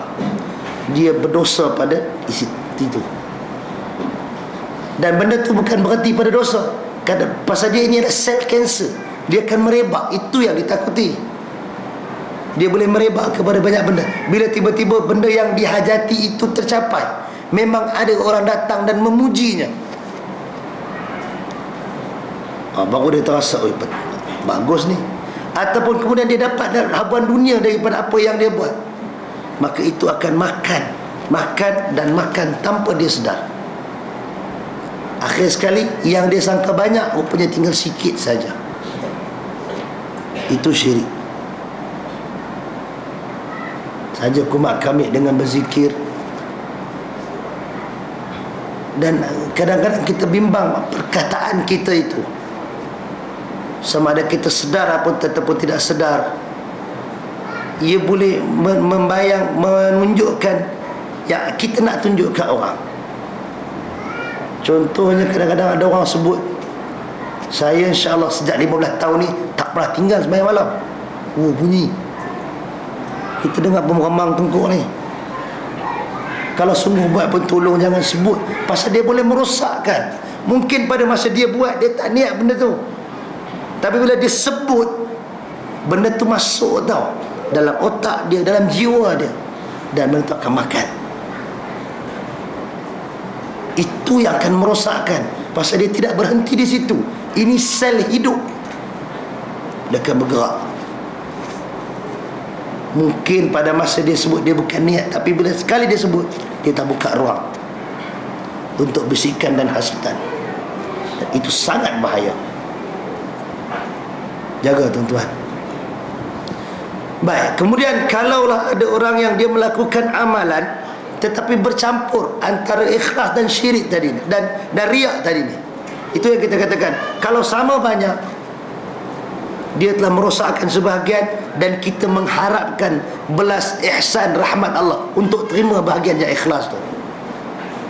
dia berdosa pada isi itu. Dan benda tu bukan berhenti pada dosa, pasal dia ini ada sel kanser, dia akan merebak. Itu yang ditakuti. Dia boleh merebak kepada banyak benda. Bila tiba-tiba benda yang dihajati itu tercapai, memang ada orang datang dan memujinya, baru dia terasa, oh bagus ni. Ataupun kemudian dia dapat habuan dunia daripada apa yang dia buat, maka itu akan makan dan makan tanpa dia sedar. Akhir sekali yang dia sangka banyak, rupanya tinggal sikit saja. Itu syirik. Saja kumat kami dengan berzikir. Dan kadang-kadang kita bimbang perkataan kita itu, sama ada kita sedar ataupun tidak sedar, ia boleh menunjukkan yang kita nak tunjuk ke orang. Contohnya kadang-kadang ada orang sebut, saya insya-Allah sejak 15 tahun ni tak pernah tinggal sembahyang malam. Oh bunyi, kita dengar pemremang tengkuk ni. Kalau sungguh buat pun tolong jangan sebut, pasal dia boleh merosakkan. Mungkin pada masa dia buat dia tak niat benda tu, tapi bila dia sebut, benda tu masuk tau dalam otak dia, dalam jiwa dia, dan benda tu akan makan. Itu yang akan merosakkan, pasal dia tidak berhenti di situ. Ini sel hidup, dia akan bergerak. Mungkin pada masa dia sebut dia bukan niat, tapi bila sekali dia sebut, dia tak buka ruang untuk bisikan dan hasutan. Dan itu sangat bahaya. Jaga tuan-tuan. Baik, kemudian kalaulah ada orang yang dia melakukan amalan tetapi bercampur antara ikhlas dan syirik tadi ni, dan riak tadi ni, itu yang kita katakan kalau sama banyak, dia telah merosakkan sebahagian, dan kita mengharapkan belas ihsan rahmat Allah untuk terima bahagian yang ikhlas tu.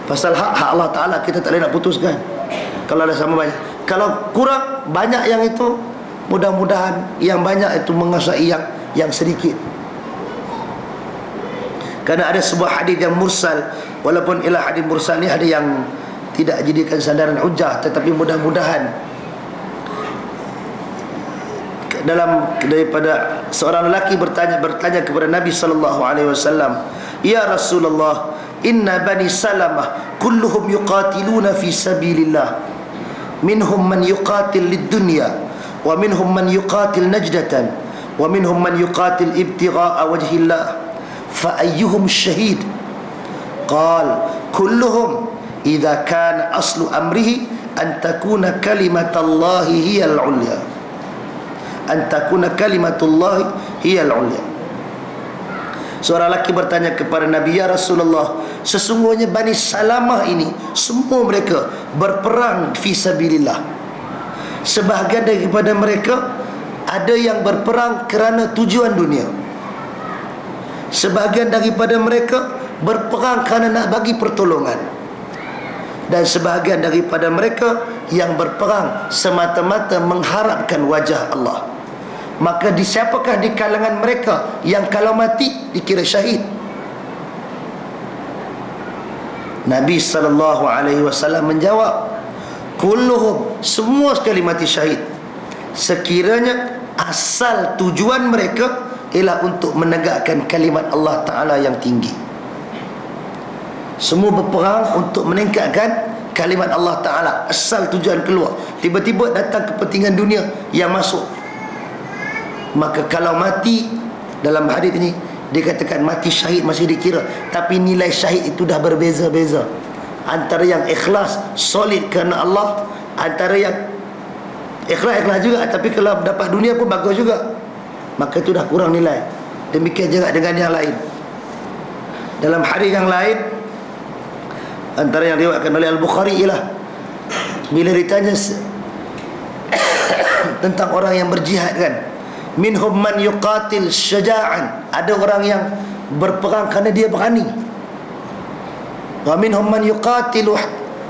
Pasal hak Allah Ta'ala kita tak boleh nak putuskan. Kalau ada sama banyak, kalau kurang banyak yang itu, mudah-mudahan yang banyak itu menguasai yang sedikit. Kerana ada sebuah hadis yang mursal, walaupun ialah hadis mursal ni ada yang tidak jadikan sandaran hujah, tetapi mudah-mudahan daripada seorang lelaki bertanya kepada Nabi sallallahu alaihi wasallam, "Ya Rasulullah, inna bani Salamah kulluhum yuqatiluna fi sabilillah. Minhum man yuqatil lid-dunya, wa minhum man yuqatil najdatan, wa minhum man yuqatil ibtigha'a wajhillah. Fa ayyuhum syahid?" Qal, "Kulluhum idza kana aslu amrihi an takuna kalimatullahi hiyal 'ulya." An takuna kalimatullahi hiyal 'ulya. Seorang lelaki bertanya kepada Nabi, "Ya Rasulullah, sesungguhnya Bani Salamah ini semua mereka berperang fi sabilillah. Sebahagian daripada mereka ada yang berperang kerana tujuan dunia. Sebahagian daripada mereka berperang kerana nak bagi pertolongan. Dan sebahagian daripada mereka yang berperang semata-mata mengharapkan wajah Allah. Maka siapakah di kalangan mereka yang kalau mati dikira syahid?" Nabi SAW menjawab, kulluhum, semua sekali mati syahid, sekiranya asal tujuan mereka ialah untuk menegakkan kalimat Allah Ta'ala yang tinggi. Semua berperang untuk meningkatkan kalimat Allah Ta'ala. Asal tujuan keluar, tiba-tiba datang kepentingan dunia yang masuk, maka kalau mati, dalam hadis ini dikatakan mati syahid masih dikira, tapi nilai syahid itu dah berbeza-beza. Antara yang ikhlas, solid kerana Allah, antara yang ikhlas juga, tapi kalau dapat dunia pun bagus juga, maka itu dah kurang nilai. Demikian juga dengan yang lain. Dalam hadis yang lain, antara yang diriwayatkan oleh Al-Bukhari ialah bila ditanya tentang orang yang berjihad kan, minhum man yuqatil syaja'an, ada orang yang berperang kerana dia berani. Wa minhum man yuqatilu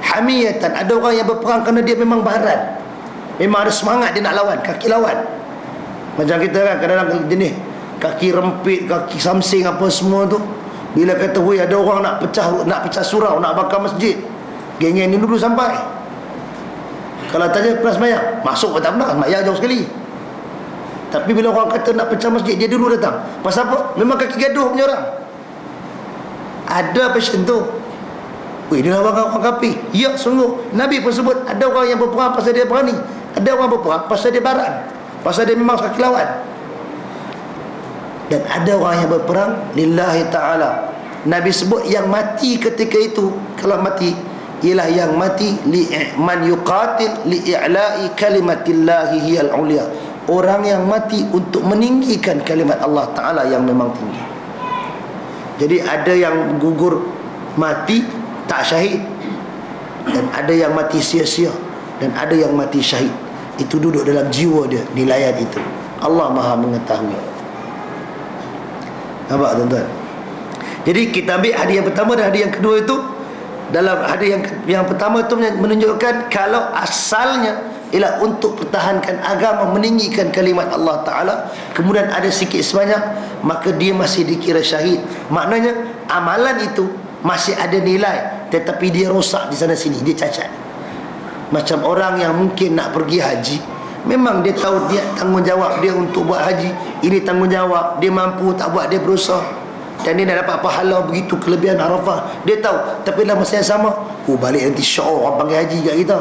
hamiyatan, ada orang yang berperang kerana dia memang baharat, memang ada semangat dia nak lawan, kaki lawan. Macam kita kan kadang-kadang jenis kaki rempit, kaki samsing apa semua tu, bila kata woi ada orang nak pecah surau, nak bakar masjid, geng-geng ni dulu sampai. Kalau tanya pernah sembahyang, masuk pun tak pernah, sembahyang jauh sekali. Tapi bila orang kata nak pecah masjid, dia dulu datang. Pasal apa? Memang kaki gaduh punya orang. Ada passion tu. Weh, dia orang kafir. Ya, sungguh Nabi pun sebut ada orang yang berperang pasal dia berani, ada orang berperang pasal dia barat, pasal dia memang kaki lawan. Dan ada orang yang berperang lillahi ta'ala. Nabi sebut yang mati ketika itu, kalau mati, ialah yang mati man yuqatil li'i'la'i kalimatillahi hiyal ulia, orang yang mati untuk meninggikan kalimat Allah Ta'ala yang memang tinggi. Jadi ada yang gugur mati tak syahid, dan ada yang mati sia-sia, dan ada yang mati syahid. Itu duduk dalam jiwa dia, nilaian itu. Allah Maha mengetahui. Nampak tuan-tuan? Jadi kita ambil hadis yang pertama dan hadis yang kedua itu. Dalam hadis yang pertama itu menunjukkan kalau asalnya ialah untuk pertahankan agama, meninggikan kalimat Allah Ta'ala, kemudian ada sikit sebanyak, maka dia masih dikira syahid. Maknanya amalan itu masih ada nilai, tetapi dia rosak di sana sini, dia cacat. Macam orang yang mungkin nak pergi haji, memang dia tahu dia tanggungjawab dia untuk buat haji, ini tanggungjawab, dia mampu tak buat, dia berusaha, dan dia nak dapat pahala begitu, kelebihan Arafah, dia tahu. Tapi dalam masa yang sama, balik nanti syok orang panggil haji kat kita.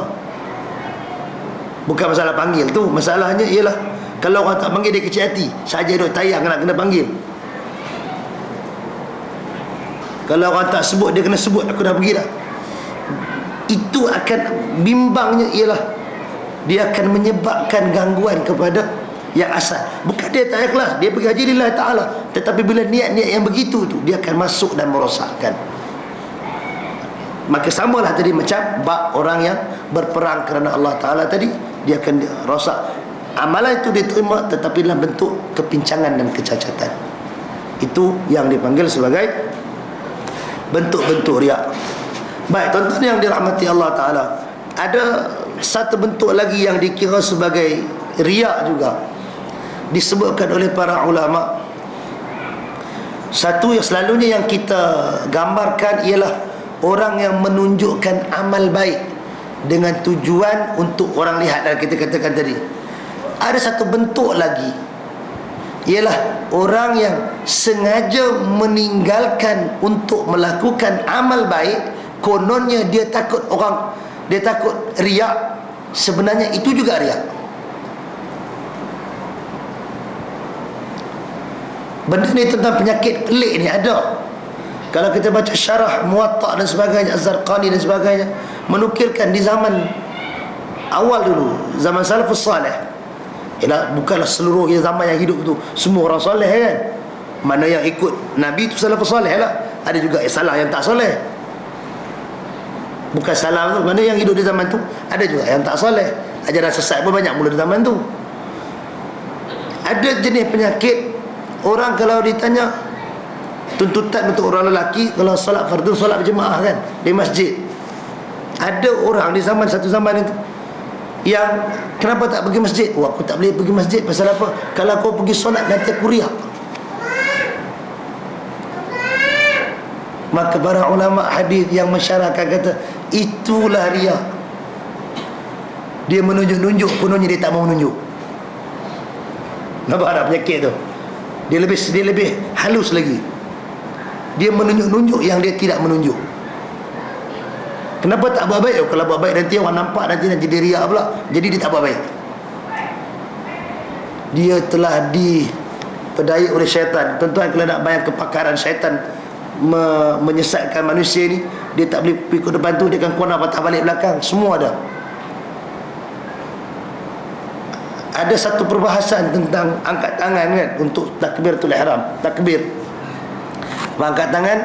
Bukan masalah panggil tu, masalahnya ialah kalau orang tak panggil dia kecil hati, saja duk tayang nak kena panggil. Kalau orang tak sebut, dia kena sebut, aku dah pergi dah. Itu akan bimbangnya ialah dia akan menyebabkan gangguan kepada yang asal. Bukan dia tak ikhlas, dia pergi haji lillahi ta'ala, tetapi bila niat-niat yang begitu tu, dia akan masuk dan merosakkan. Maka samalah tadi macam bab orang yang berperang kerana Allah Ta'ala tadi, dia akan rosak. Amalan itu diterima, tetapi dalam bentuk kepincangan dan kecacatan. Itu yang dipanggil sebagai bentuk-bentuk riak. Baik, tuan-tuan yang dirahmati Allah Ta'ala, ada satu bentuk lagi yang dikira sebagai riak juga, disebutkan oleh para ulama. Satu yang selalunya yang kita gambarkan ialah orang yang menunjukkan amal baik dengan tujuan untuk orang lihat, dan kita katakan tadi. Ada satu bentuk lagi, ialah orang yang sengaja meninggalkan untuk melakukan amal baik, kononnya dia takut riak, sebenarnya itu juga riak. Benda ni tentang penyakit pelik ni ada. Kalau kita baca syarah Muwatta dan sebagainya, Az-Zarqani dan sebagainya, menukilkan di zaman awal dulu, zaman salafus salih, ialah bukanlah seluruh zaman yang hidup tu semua orang soleh kan. Mana yang ikut Nabi tu salafus salih lah, ada juga salah yang tak soleh. Bukan salah tu, mana yang hidup di zaman tu, ada juga yang tak soleh. Ajaran sesat pun banyak mula di zaman tu. Ada jenis penyakit, orang kalau ditanya tuntutan untuk orang lelaki, kalau solat fardu, solat berjemaah kan di masjid, ada orang di satu zaman itu yang kenapa tak pergi masjid? Oh, aku tak boleh pergi masjid pasal apa? Kalau kau pergi solat nanti aku riak. Maka para ulama hadis yang mensyarahkan kata itulah riya. Dia menunjuk-nunjuk, kononnya dia tak mau menunjuk. Nampak ada penyakit tu? Dia lebih halus lagi. Dia menunjuk-nunjuk yang dia tidak menunjuk. Kenapa tak buat baik? Kalau buat baik nanti orang nampak, nanti jadi riak pula. Jadi dia tak buat baik. Dia telah dipedaya oleh syaitan. Tuan-tuan, kalau nak bayang kepakaran syaitan menyesatkan manusia ni, dia tak boleh pergi ke depan tu, dia akan kona patah balik belakang. Semua ada. Ada satu perbahasan tentang angkat tangan kan, untuk takbiratul ihram. Takbir, angkat tangan,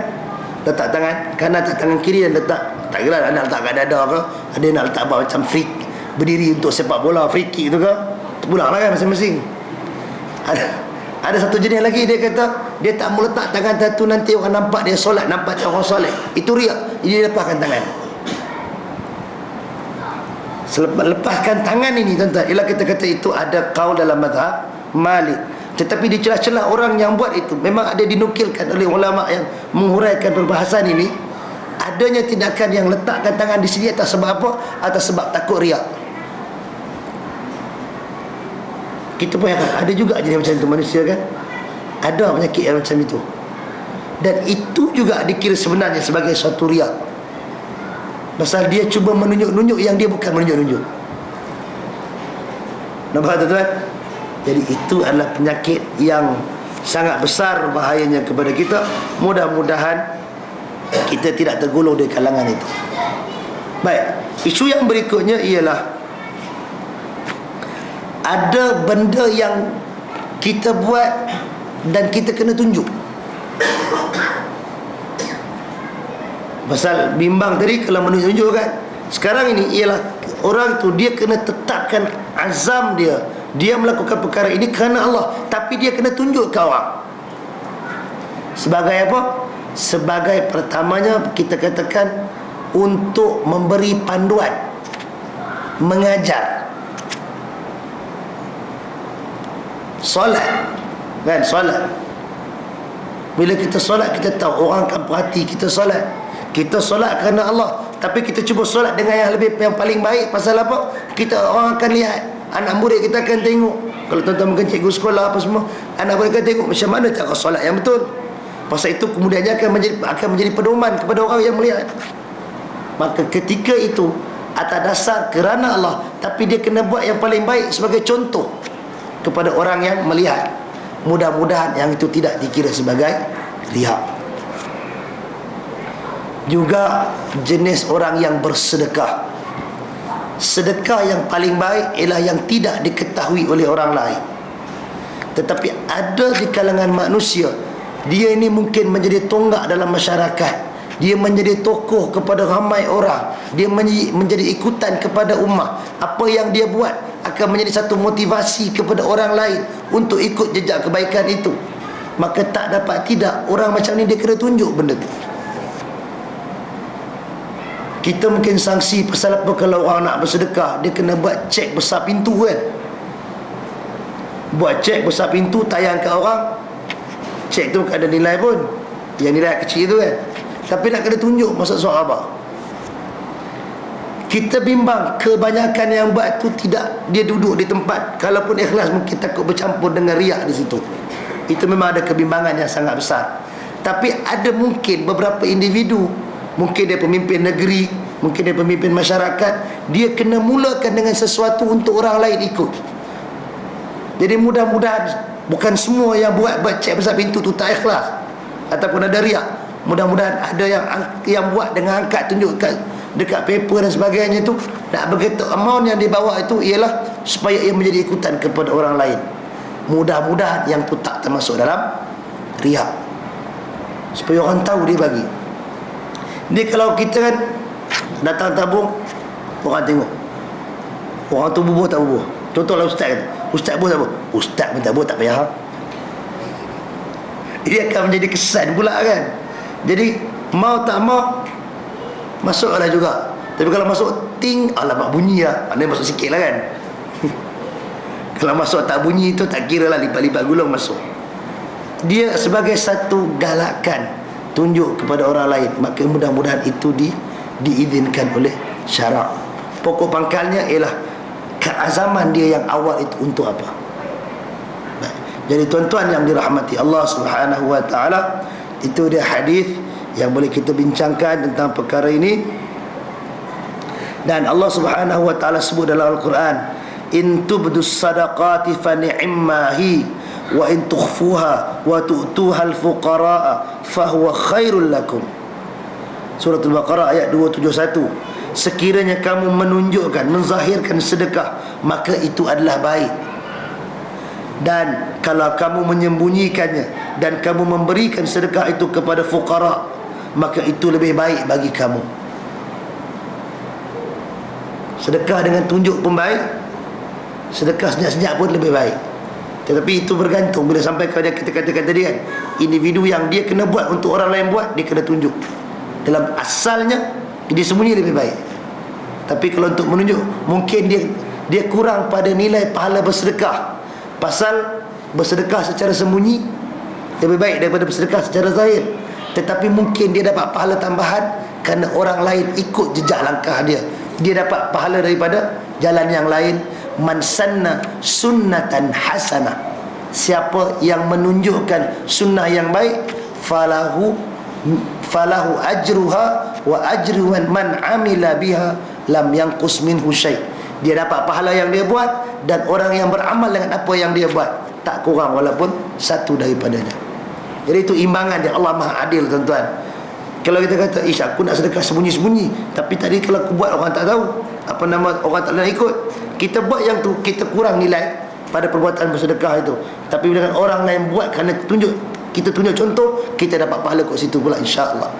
letak tangan kanan atas tangan kiri, dan letak, tak kira nak letak kat dada ke, ada nak letak apa macam freak, berdiri untuk sepak bola, free kick tu ke, terpulanglah kan masing-masing. Ada satu jenis lagi, dia kata dia tak mau letak tangan satu, nanti orang nampak dia solat, nampak dia orang solat, itu riak. Dia lepaskan tangan. Lepaskan tangan ini, tuan-tuan, ialah kita kata itu ada qaul dalam mazhab Malik. Tetapi di celah-celah orang yang buat itu, memang ada dinukilkan oleh ulama yang menghuraikan perbahasan ini, adanya tindakan yang letakkan tangan di sini atas sebab apa? Atas sebab takut riak. Kita pun ada juga jenis macam itu manusia kan. Ada penyakit yang macam itu. Dan itu juga dikira sebenarnya sebagai suatu riak. Pasal dia cuba menunjuk-nunjuk yang dia bukan menunjuk-nunjuk. Nampak tuan-tuan? Jadi itu adalah penyakit yang sangat besar bahayanya kepada kita. Mudah-mudahan kita tidak tergolong di kalangan itu. Baik, isu yang berikutnya ialah ada benda yang kita buat dan kita kena tunjuk. Pasal bimbang tadi kalau menunjuk kan, sekarang ini ialah orang tu dia kena tetapkan azam dia, dia melakukan perkara ini kerana Allah, tapi dia kena tunjuk ke orang. Sebagai apa? Sebagai pertamanya kita katakan untuk memberi panduan, mengajar. Solat kan, solat, bila kita solat kita tahu orang akan perhati kita solat. Kita solat kerana Allah, tapi kita cuba solat dengan yang paling baik. Pasal apa? Orang akan lihat, anak murid kita akan tengok. Kalau tuan-tuan mungkin cikgu sekolah apa semua, anak murid akan tengok macam mana cara solat yang betul. Pasal itu kemudiannya akan menjadi pedoman kepada orang yang melihat. Maka ketika itu atas dasar kerana Allah, tapi dia kena buat yang paling baik sebagai contoh kepada orang yang melihat. Mudah-mudahan yang itu tidak dikira sebagai riak. Juga jenis orang yang bersedekah. Sedekah yang paling baik ialah yang tidak diketahui oleh orang lain. Tetapi ada di kalangan manusia, dia ini mungkin menjadi tonggak dalam masyarakat, dia menjadi tokoh kepada ramai orang, dia menjadi ikutan kepada ummah. Apa yang dia buat akan menjadi satu motivasi kepada orang lain untuk ikut jejak kebaikan itu. Maka tak dapat tidak, orang macam ni dia kena tunjuk benda tu. Kita mungkin sanksi pasal apa kalau orang nak bersedekah, dia kena buat cek besar pintu kan. Buat cek besar pintu, tayang ke orang. Cek tu bukan ada nilai pun, yang nilai kecil tu kan. Tapi nak kena tunjuk maksud suara apa. Kita bimbang kebanyakan yang buat tu tidak, dia duduk di tempat, kalaupun ikhlas mungkin takut bercampur dengan riak di situ. Itu memang ada kebimbangan yang sangat besar. Tapi ada mungkin beberapa individu, mungkin dia pemimpin negeri, mungkin dia pemimpin masyarakat, dia kena mulakan dengan sesuatu untuk orang lain ikut. Jadi mudah-mudahan bukan semua yang buat cek besar pintu tu tak ikhlas ataupun ada riak. Mudah-mudahan ada yang buat dengan angkat tunjuk dekat paper dan sebagainya tu, nak begitu amount yang dibawa itu ialah supaya ia menjadi ikutan kepada orang lain. Mudah-mudahan yang tu tak termasuk dalam riak, supaya orang tahu dia bagi. Ni kalau kita kan datang tabung, orang tengok, orang tu bubuh tak bubuh. Contohlah ustaz kata, ustaz bubuh tak bubuh, ustaz pun tak bubuh, tak payah. Dia akan menjadi kesan pula kan. Jadi mau tak mau masuklah juga. Tapi kalau masuk ting, alamak bunyi lah, maknanya masuk sikit lah kan. Kalau masuk tak bunyi tu tak kira lah, lipat-lipat gulung masuk. Dia sebagai satu galakan tunjuk kepada orang lain, maka mudah-mudahan itu diizinkan oleh syarak. Pokok pangkalnya ialah keazaman dia yang awal itu untuk apa. Baik. Jadi tuan-tuan yang dirahmati Allah Subhanahu wa taala, itu dia hadis yang boleh kita bincangkan tentang perkara ini. Dan Allah Subhanahu wa taala sebut dalam Al-Quran, in tubdus sadaqati fa ni'mahi wa in tukhfuha wa tu'tuha al-fuqara'a fa huwa khairul lakum. Surah Al-Baqarah ayat 271. Sekiranya kamu menunjukkan, menzahirkan sedekah, maka itu adalah baik. Dan kalau kamu menyembunyikannya dan kamu memberikan sedekah itu kepada fuqara, maka itu lebih baik bagi kamu. Sedekah dengan tunjuk pun baik, sedekah senyap-senyap pun lebih baik. Tetapi itu bergantung bila sampai kepada kita katakan tadi kan, individu yang dia kena buat untuk orang lain buat, dia kena tunjuk. Dalam asalnya dia sembunyi lebih baik. Tapi kalau untuk menunjuk, mungkin dia kurang pada nilai pahala bersedekah. Pasal bersedekah secara sembunyi lebih baik daripada bersedekah secara zahir. Tetapi mungkin dia dapat pahala tambahan kerana orang lain ikut jejak langkah dia. Dia dapat pahala daripada jalan yang lain. Man sanna sunnatan hasanah, siapa yang menunjukkan sunnah yang baik, falahu ajruha wa ajru man amila biha lam yanqus minhu syai'. Dia dapat pahala yang dia buat, dan orang yang beramal dengan apa yang dia buat tak kurang walaupun satu daripadanya. Jadi itu imbangan dia. Allah Maha Adil, tuan-tuan. Kalau kita kata, aku nak sedekah sembunyi-sembunyi, tapi tadi kalau aku buat orang tak tahu, orang tak nak ikut, kita buat yang tu, kita kurang nilai pada perbuatan bersedekah itu. Tapi bila orang lain buat kerana kita tunjuk contoh, kita dapat pahala kat situ pula, insya-Allah.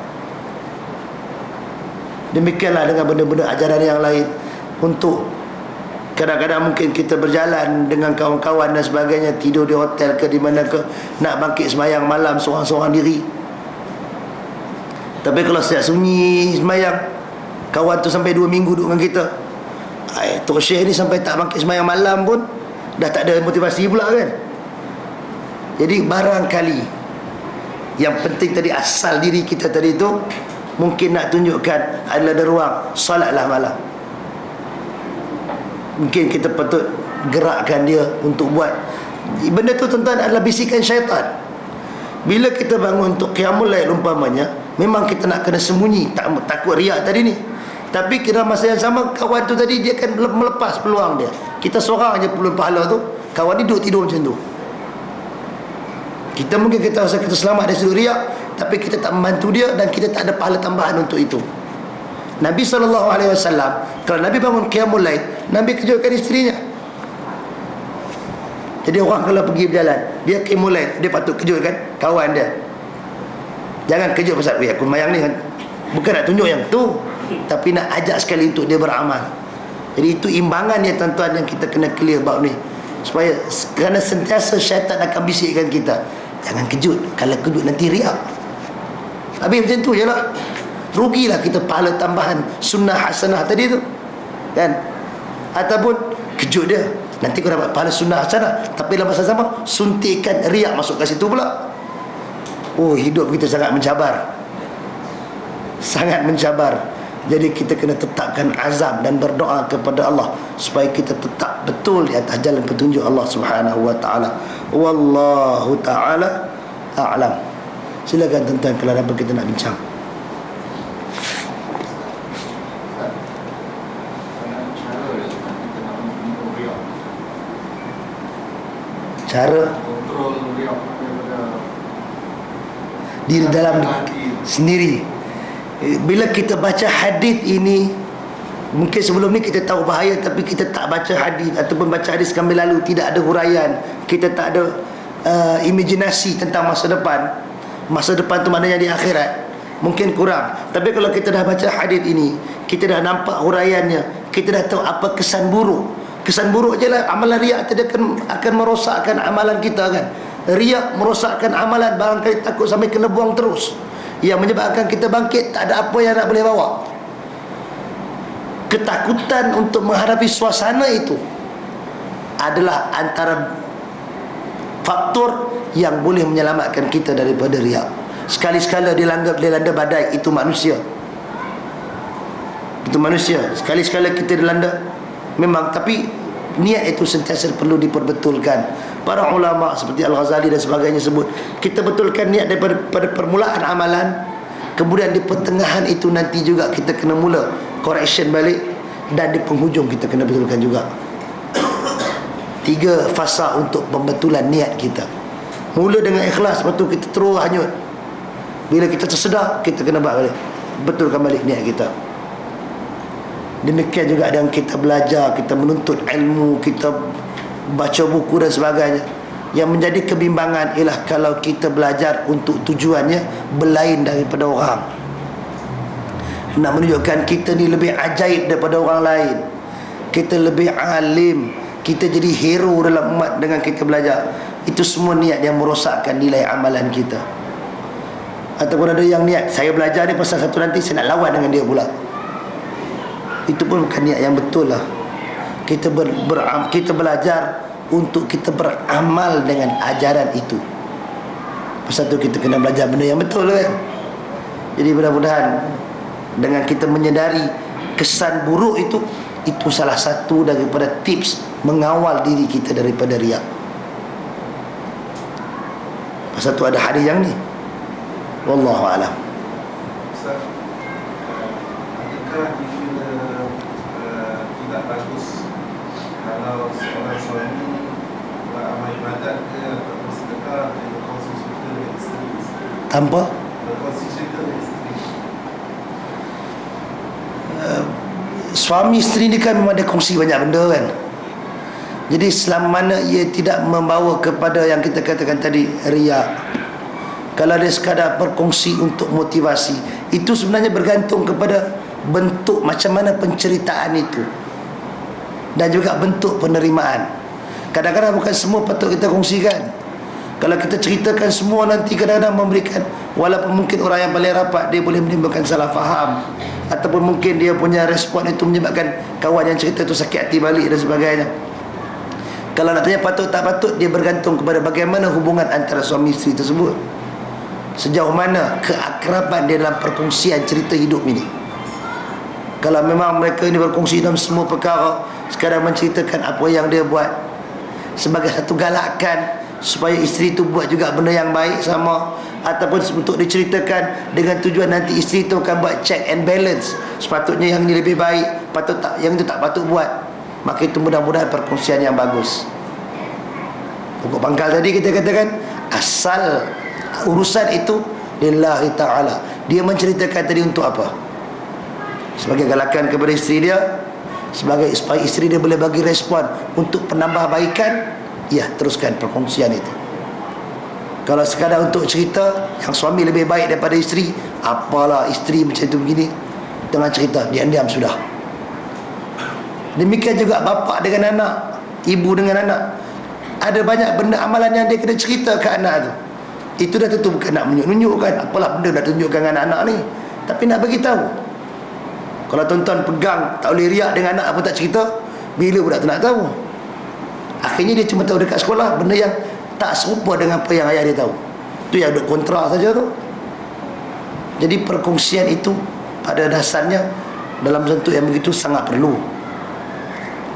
Demikianlah dengan benda-benda ajaran yang lain. Untuk kadang-kadang mungkin kita berjalan dengan kawan-kawan dan sebagainya, tidur di hotel ke di mana ke, nak bangkit sembahyang malam seorang-seorang diri. Tapi kalau siap sunyi sembahyang, kawan tu sampai 2 minggu duduk dengan kita, Tok Syekh ni sampai tak bangkit sembahyang malam pun dah tak ada motivasi pula kan. Jadi barangkali yang penting tadi, asal diri kita tadi tu mungkin nak tunjukkan adalah ada ruang, solatlah malam. Mungkin kita patut gerakkan dia untuk buat benda tu, tuan-tuan, adalah bisikan syaitan. Bila kita bangun untuk qiyamul lail umpamanya, memang kita nak kena sembunyi, takut riak tadi ni. Tapi kira masa yang sama, kawan tu tadi dia akan melepas peluang dia. Kita seorang je peluang pahala tu, kawan ni duduk tidur macam tu. Kita mungkin kita rasa kita selamat dari sudut riak, tapi kita tak membantu dia dan kita tak ada pahala tambahan untuk itu. Nabi SAW, kalau Nabi bangun qiyamul lail, Nabi kejutkan isterinya. Jadi orang kalau pergi berjalan, dia qiyamul lail, dia patut kejutkan kawan dia. Jangan kejut pasal aku mayang ni kan, bukan nak tunjuk yang tu, tapi nak ajak sekali untuk dia beramal. Jadi itu imbangan ya, tuan-tuan, yang kita kena clear bab ni. Supaya, kerana sentiasa syaitan akan bisikkan kita, jangan kejut, kalau kejut nanti riak. Habis macam tu je lah, rugilah kita pahala tambahan sunnah hasanah tadi tu kan. Ataupun kejut dia, nanti kau dapat pahala sunnah hasanah, tapi dalam masa sama suntikan riak masuk ke situ pula. Oh, hidup kita sangat mencabar, sangat mencabar. Jadi kita kena tetapkan azam dan berdoa kepada Allah supaya kita tetap betul di atas jalan petunjuk Allah Subhanahu wa taala. Wallahu taala a'lam. Silakan tuan-tuan kalau ada apa kita nak bincang. Cara diri dalam sendiri. Bila kita baca hadis ini, mungkin sebelum ni kita tahu bahaya, tapi kita tak baca hadis ataupun baca hadis kami lalu, tidak ada huraian, kita tak ada imajinasi tentang masa depan. Masa depan tu maknanya di akhirat, mungkin kurang. Tapi kalau kita dah baca hadis ini, kita dah nampak huraiannya, kita dah tahu apa kesan buruk. Kesan buruk je lah amalan riak tadi akan merosakkan amalan kita kan. Riak merosakkan amalan, barangkali takut sampai kena buang terus, yang menyebabkan kita bangkit tak ada apa yang nak boleh bawa. Ketakutan untuk menghadapi suasana itu adalah antara faktor yang boleh menyelamatkan kita daripada riak. Sekali-sekala dilanda badai, itu manusia. Itu manusia. Sekali-sekala kita dilanda, memang. Tapi niat itu sentiasa perlu diperbetulkan. Para ulama seperti Al-Ghazali dan sebagainya sebut, kita betulkan niat daripada permulaan amalan, kemudian di pertengahan itu nanti juga kita kena mula correction balik, dan di penghujung kita kena betulkan juga. 3 fasa untuk pembetulan niat kita. Mula dengan ikhlas, lepas tu kita terus hanyut. Bila kita tersedar, kita kena buat balik, betulkan balik niat kita. Demikian juga dengan kita belajar, kita menuntut ilmu, kita baca buku dan sebagainya. Yang menjadi kebimbangan ialah kalau kita belajar untuk tujuannya berlain daripada orang, nak menunjukkan kita ni lebih ajaib daripada orang lain, kita lebih alim, kita jadi hero dalam umat dengan kita belajar. Itu semua niat yang merosakkan nilai amalan kita. Ataupun ada yang niat, saya belajar ni pasal satu nanti saya nak lawan dengan dia pula. Itu pun bukan niat yang betul lah. Kita kita belajar untuk kita beramal dengan ajaran itu. Pasal tu kita kena belajar benda yang betul kan. Jadi mudah-mudahan dengan kita menyedari kesan buruk itu salah satu daripada tips mengawal diri kita daripada riak. Pasal tu ada hadis yang ni. Wallahu a'lam. Ustaz, adakah bila tidak bagus kalau seorang suami beramal ibadat ke atau sedekah dia berkongsi cerita dengan isteri, Tanpa berkongsi cerita dengan isteri? suami isteri ni kan memang ada kongsi banyak benda kan. Jadi selama mana ia tidak membawa kepada yang kita katakan tadi riak, kalau dia sekadar berkongsi untuk motivasi, itu sebenarnya bergantung kepada bentuk macam mana penceritaan itu dan juga bentuk penerimaan. Kadang-kadang bukan semua patut kita kongsikan. Kalau kita ceritakan semua, nanti kadang-kadang memberikan, walaupun mungkin orang yang paling rapat dia boleh menimbulkan salah faham, ataupun mungkin dia punya respon itu menyebabkan kawan yang cerita itu sakit hati balik dan sebagainya. Kalau nak tanya patut tak patut, dia bergantung kepada bagaimana hubungan antara suami isteri tersebut, sejauh mana keakraban dia dalam perkongsian cerita hidup ini. Kalau memang mereka ini berkongsi dalam semua perkara, sekadar menceritakan apa yang dia buat sebagai satu galakan supaya isteri itu buat juga benda yang baik sama, ataupun untuk diceritakan dengan tujuan nanti isteri itu akan buat check and balance, sepatutnya yang ini lebih baik, patut tak, yang itu tak patut buat, maka itu mudah-mudahan perkongsian yang bagus. Pokok pangkal tadi kita katakan, asal urusan itu lillahi ta'ala. Dia menceritakan tadi untuk apa? Sebagai galakan kepada isteri dia, sebagai supaya isteri dia boleh bagi respon untuk penambahbaikan. Ya, teruskan perkongsian itu. Kalau sekadar untuk cerita yang suami lebih baik daripada isteri, apalah isteri macam itu begini, jangan cerita, diam-diam sudah. Demikian juga bapa dengan anak, ibu dengan anak. Ada banyak benda amalan yang dia kena cerita ke anak tu. Itu dah tentu bukan nak menunjuk-nunjukkan, apalah benda nak tunjukkan dengan anak ni, tapi nak bagi tahu. Kalau tuan-tuan pegang tak boleh riak dengan anak apa tak cerita, bila budak tu nak tahu? Akhirnya dia cuma tahu dekat sekolah benda yang tak serupa dengan apa yang ayah dia tahu. Itu yang duk kontra saja tu. Jadi perkongsian itu pada dasarnya dalam bentuk yang begitu sangat perlu.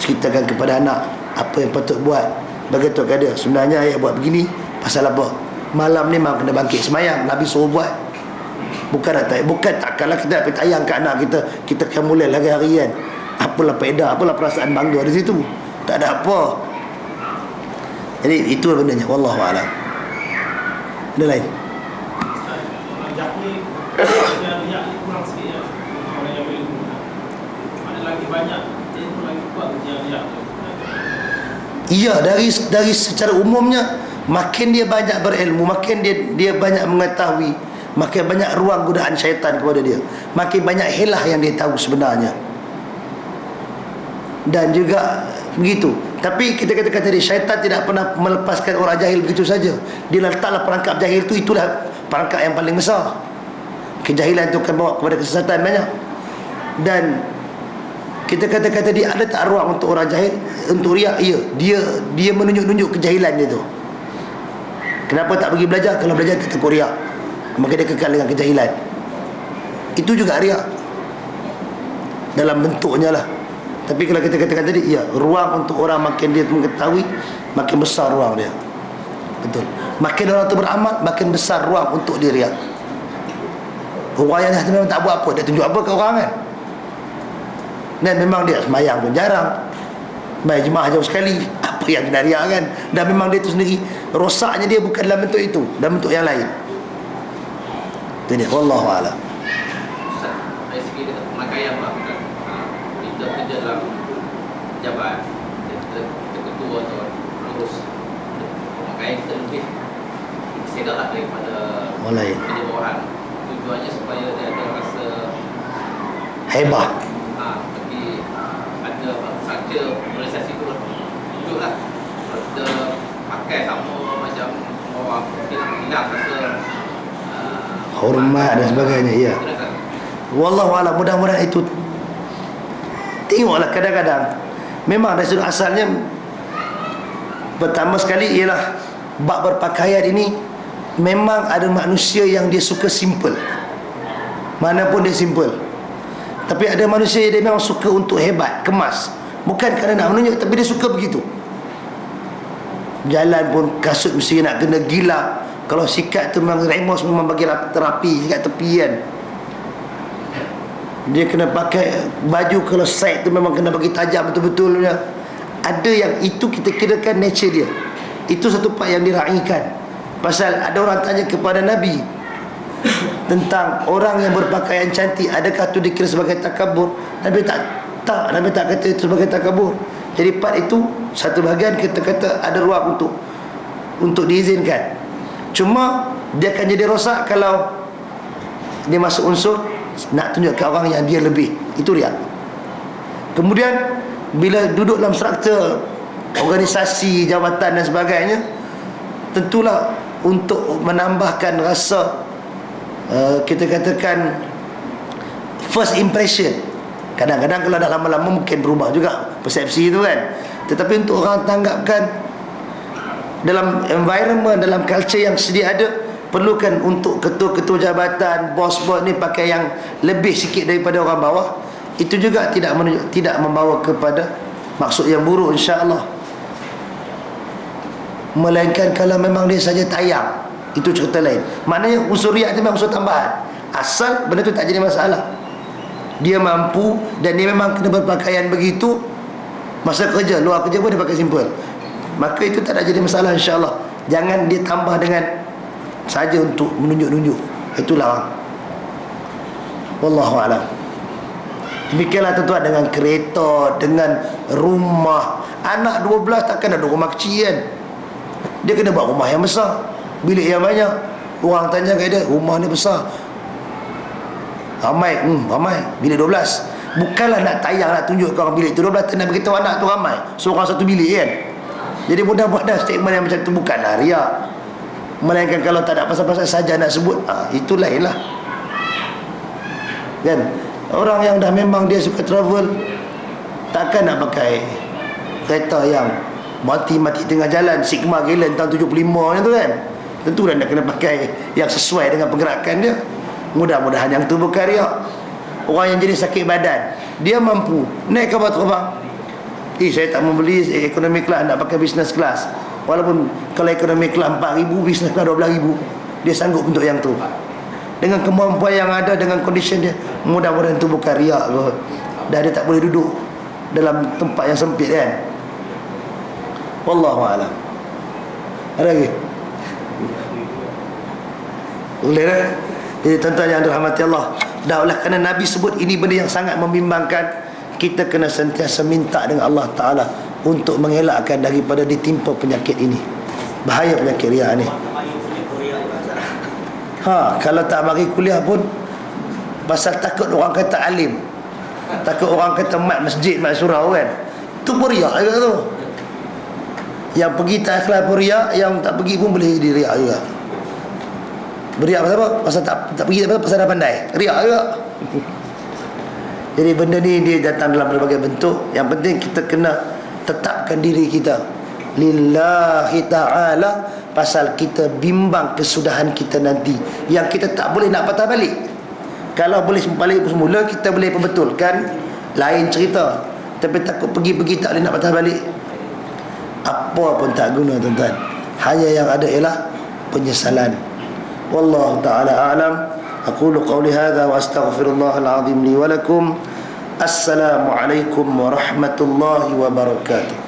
Ceritakan kepada anak apa yang patut buat. Bagi tahu kepada dia, sebenarnya ayah buat begini pasal apa? Malam ni memang kena bangkit semayang, Nabi suruh buat. Bukan takkanlah kita nak tayang ke anak kita, kita akan mulai lagi harian. Apalah faedah, apalah perasaan bangga di situ. Tak ada apa. Jadi itu benarnya, wallahu a'lam. Ada lain? Iya, dari secara umumnya, makin dia banyak berilmu, makin dia banyak mengetahui, makin banyak ruang godaan syaitan kepada dia, makin banyak hilah yang dia tahu sebenarnya. Dan juga begitu. Tapi kita katakan tadi, syaitan tidak pernah melepaskan orang jahil begitu saja. Dia letaklah perangkap jahil itu, itulah perangkap yang paling besar. Kejahilan itu akan bawa kepada kesesatan banyak. Dan kita katakan tadi, ada tak ruang untuk orang jahil untuk riak? Ya, dia menunjuk-nunjuk kejahilan dia tu. Kenapa tak pergi belajar? Kalau belajar kita takut riak. maka dia kekal dengan kejahilan. Itu juga riak dalam bentuknya lah. Tapi kalau kita katakan tadi, ya, ruang untuk orang makin dia mengetahui, makin besar ruang dia. Betul. Makin orang tu beramal, makin besar ruang untuk dia riak. Orang yang memang tak buat apa, dia tunjuk apa ke orang kan. Dan memang dia semayang pun jarang, main jemaah jauh sekali, apa yang dia riak kan. Dan memang dia tu sendiri, rosaknya dia bukan dalam bentuk itu, dalam bentuk yang lain. Itu dia. Wallahu'alam. Dari segi pemakaian lah, kita kerja dalam pejabat, kita ketua atau pengurus, pemakaian kita lebih sedar lah daripada kerja bawahan. Tujuannya supaya dia ada rasa hebah. Tapi ada struktur organisasi tu lah, tunjuklah kalau kita pakai sama macam orang, kita hilang rasa hormat dan sebagainya. Ya, wallahualam. Mudah-mudahan itu. Tengoklah, kadang-kadang memang dari sudut asalnya, pertama sekali ialah bab berpakaian ini memang ada manusia yang dia suka simple, mana pun dia simple. Tapi ada manusia yang dia memang suka untuk hebat, kemas, bukan kerana nak menunjuk, tapi dia suka begitu. Jalan pun kasut mesti nak kena gila. Kalau sikat tu memang remos, memang bagi terapi, sikat tepi kan. Dia kena pakai baju, kalau side tu memang kena bagi tajam betul-betul punya. Ada yang itu kita kirakan nature dia. Itu satu part yang diraikan. Pasal ada orang tanya kepada Nabi tentang orang yang berpakaian cantik, adakah itu dikira sebagai takabur? Nabi tak kata itu sebagai takabur. Jadi part itu satu bahagian kita kata ada ruang untuk diizinkan. Cuma dia akan jadi rosak kalau dia masuk unsur nak tunjukkan orang yang dia lebih. Itu riak. Kemudian bila duduk dalam struktur organisasi, jawatan dan sebagainya, tentulah untuk menambahkan rasa kita katakan first impression. Kadang-kadang kalau dah lama-lama mungkin berubah juga persepsi itu kan. Tetapi untuk orang tanggapkan dalam environment, dalam culture yang sedia ada, perlukan untuk ketua-ketua jabatan, bos-bos ni pakai yang lebih sikit daripada orang bawah. Itu juga tidak membawa kepada maksud yang buruk, insya-Allah. Melainkan kalau memang dia saja tayang, itu cerita lain. Maknanya unsur riak itu memang unsur tambahan. Asal benda tu tak jadi masalah, dia mampu dan dia memang kena berpakaian begitu, masa kerja, luar kerja pun dia pakai simple, maka itu tak ada jadi masalah, insya-Allah. Jangan dia tambah dengan saja untuk menunjuk-nunjuk. Itulah. Wallahu a'lam. Demikianlah tuan-tuan dengan kereta, dengan rumah. Anak 12 takkan ada rumah kecil kan. Dia kena buat rumah yang besar, bilik yang banyak. Orang tanya kat dia, rumah ni besar, ramai, ramai, bilik 12. Bukanlah nak tayang, nak tunjuk ke orang bilik tu 12, nak beritahu anak tu ramai, seorang satu bilik kan. Jadi mudah-mudahan statement yang macam tu bukanlah riak. Melainkan kalau tak ada pasal-pasal saja nak sebut, itu lain lah kan. Orang yang dah memang dia suka travel, takkan nak pakai kereta yang mati-mati tengah jalan, Sigma Galen tahun 75 tu kan. Tentu dah nak kena pakai yang sesuai dengan pergerakan dia. Mudah-mudahan yang tu bukan riak. Orang yang jadi sakit badan, dia mampu naik kapal terbang, saya tak membeli ekonomi kelas, nak pakai business class. Walaupun kalau ekonomi kelas 4,000, business kelas 12,000, dia sanggup untuk yang tu. Dengan kemampuan yang ada, dengan condition dia, mudah-mudahan tu bukan riak kot. Dah dia tak boleh duduk dalam tempat yang sempit kan. Wallahu a'lam. Ada lagi? Boleh dah. Jadi tuan-tuan yang dirahmati Allah, dah oleh kerana Nabi sebut ini benda yang sangat membimbangkan, kita kena sentiasa minta dengan Allah Ta'ala untuk mengelakkan daripada ditimpa penyakit ini. Bahaya penyakit riak ni. Kalau tak mari kuliah pun pasal takut orang kata alim, takut orang kata mat masjid, mat surau kan. Tu pun riak juga tu. Yang pergi tak ikhlas pun riak, yang tak pergi pun boleh jadi riak juga. Beriak pasal apa? Pasal tak pergi, pasal dah pandai. Riak juga. Jadi benda ni dia datang dalam berbagai bentuk. Yang penting kita kena tetapkan diri kita lillahi ta'ala, pasal kita bimbang kesudahan kita nanti yang kita tak boleh nak patah balik. Kalau boleh balik semula, kita boleh perbetulkan, lain cerita. Tapi takut pergi-pergi tak boleh nak patah balik, apa pun tak guna tuan-tuan. Hanya yang ada ialah penyesalan. Wallahu ta'ala a'lam. Aqulu qawli hadha wa astaghfirullahal azim li wa lakum. Assalamualaikum warahmatullahi wabarakatuh.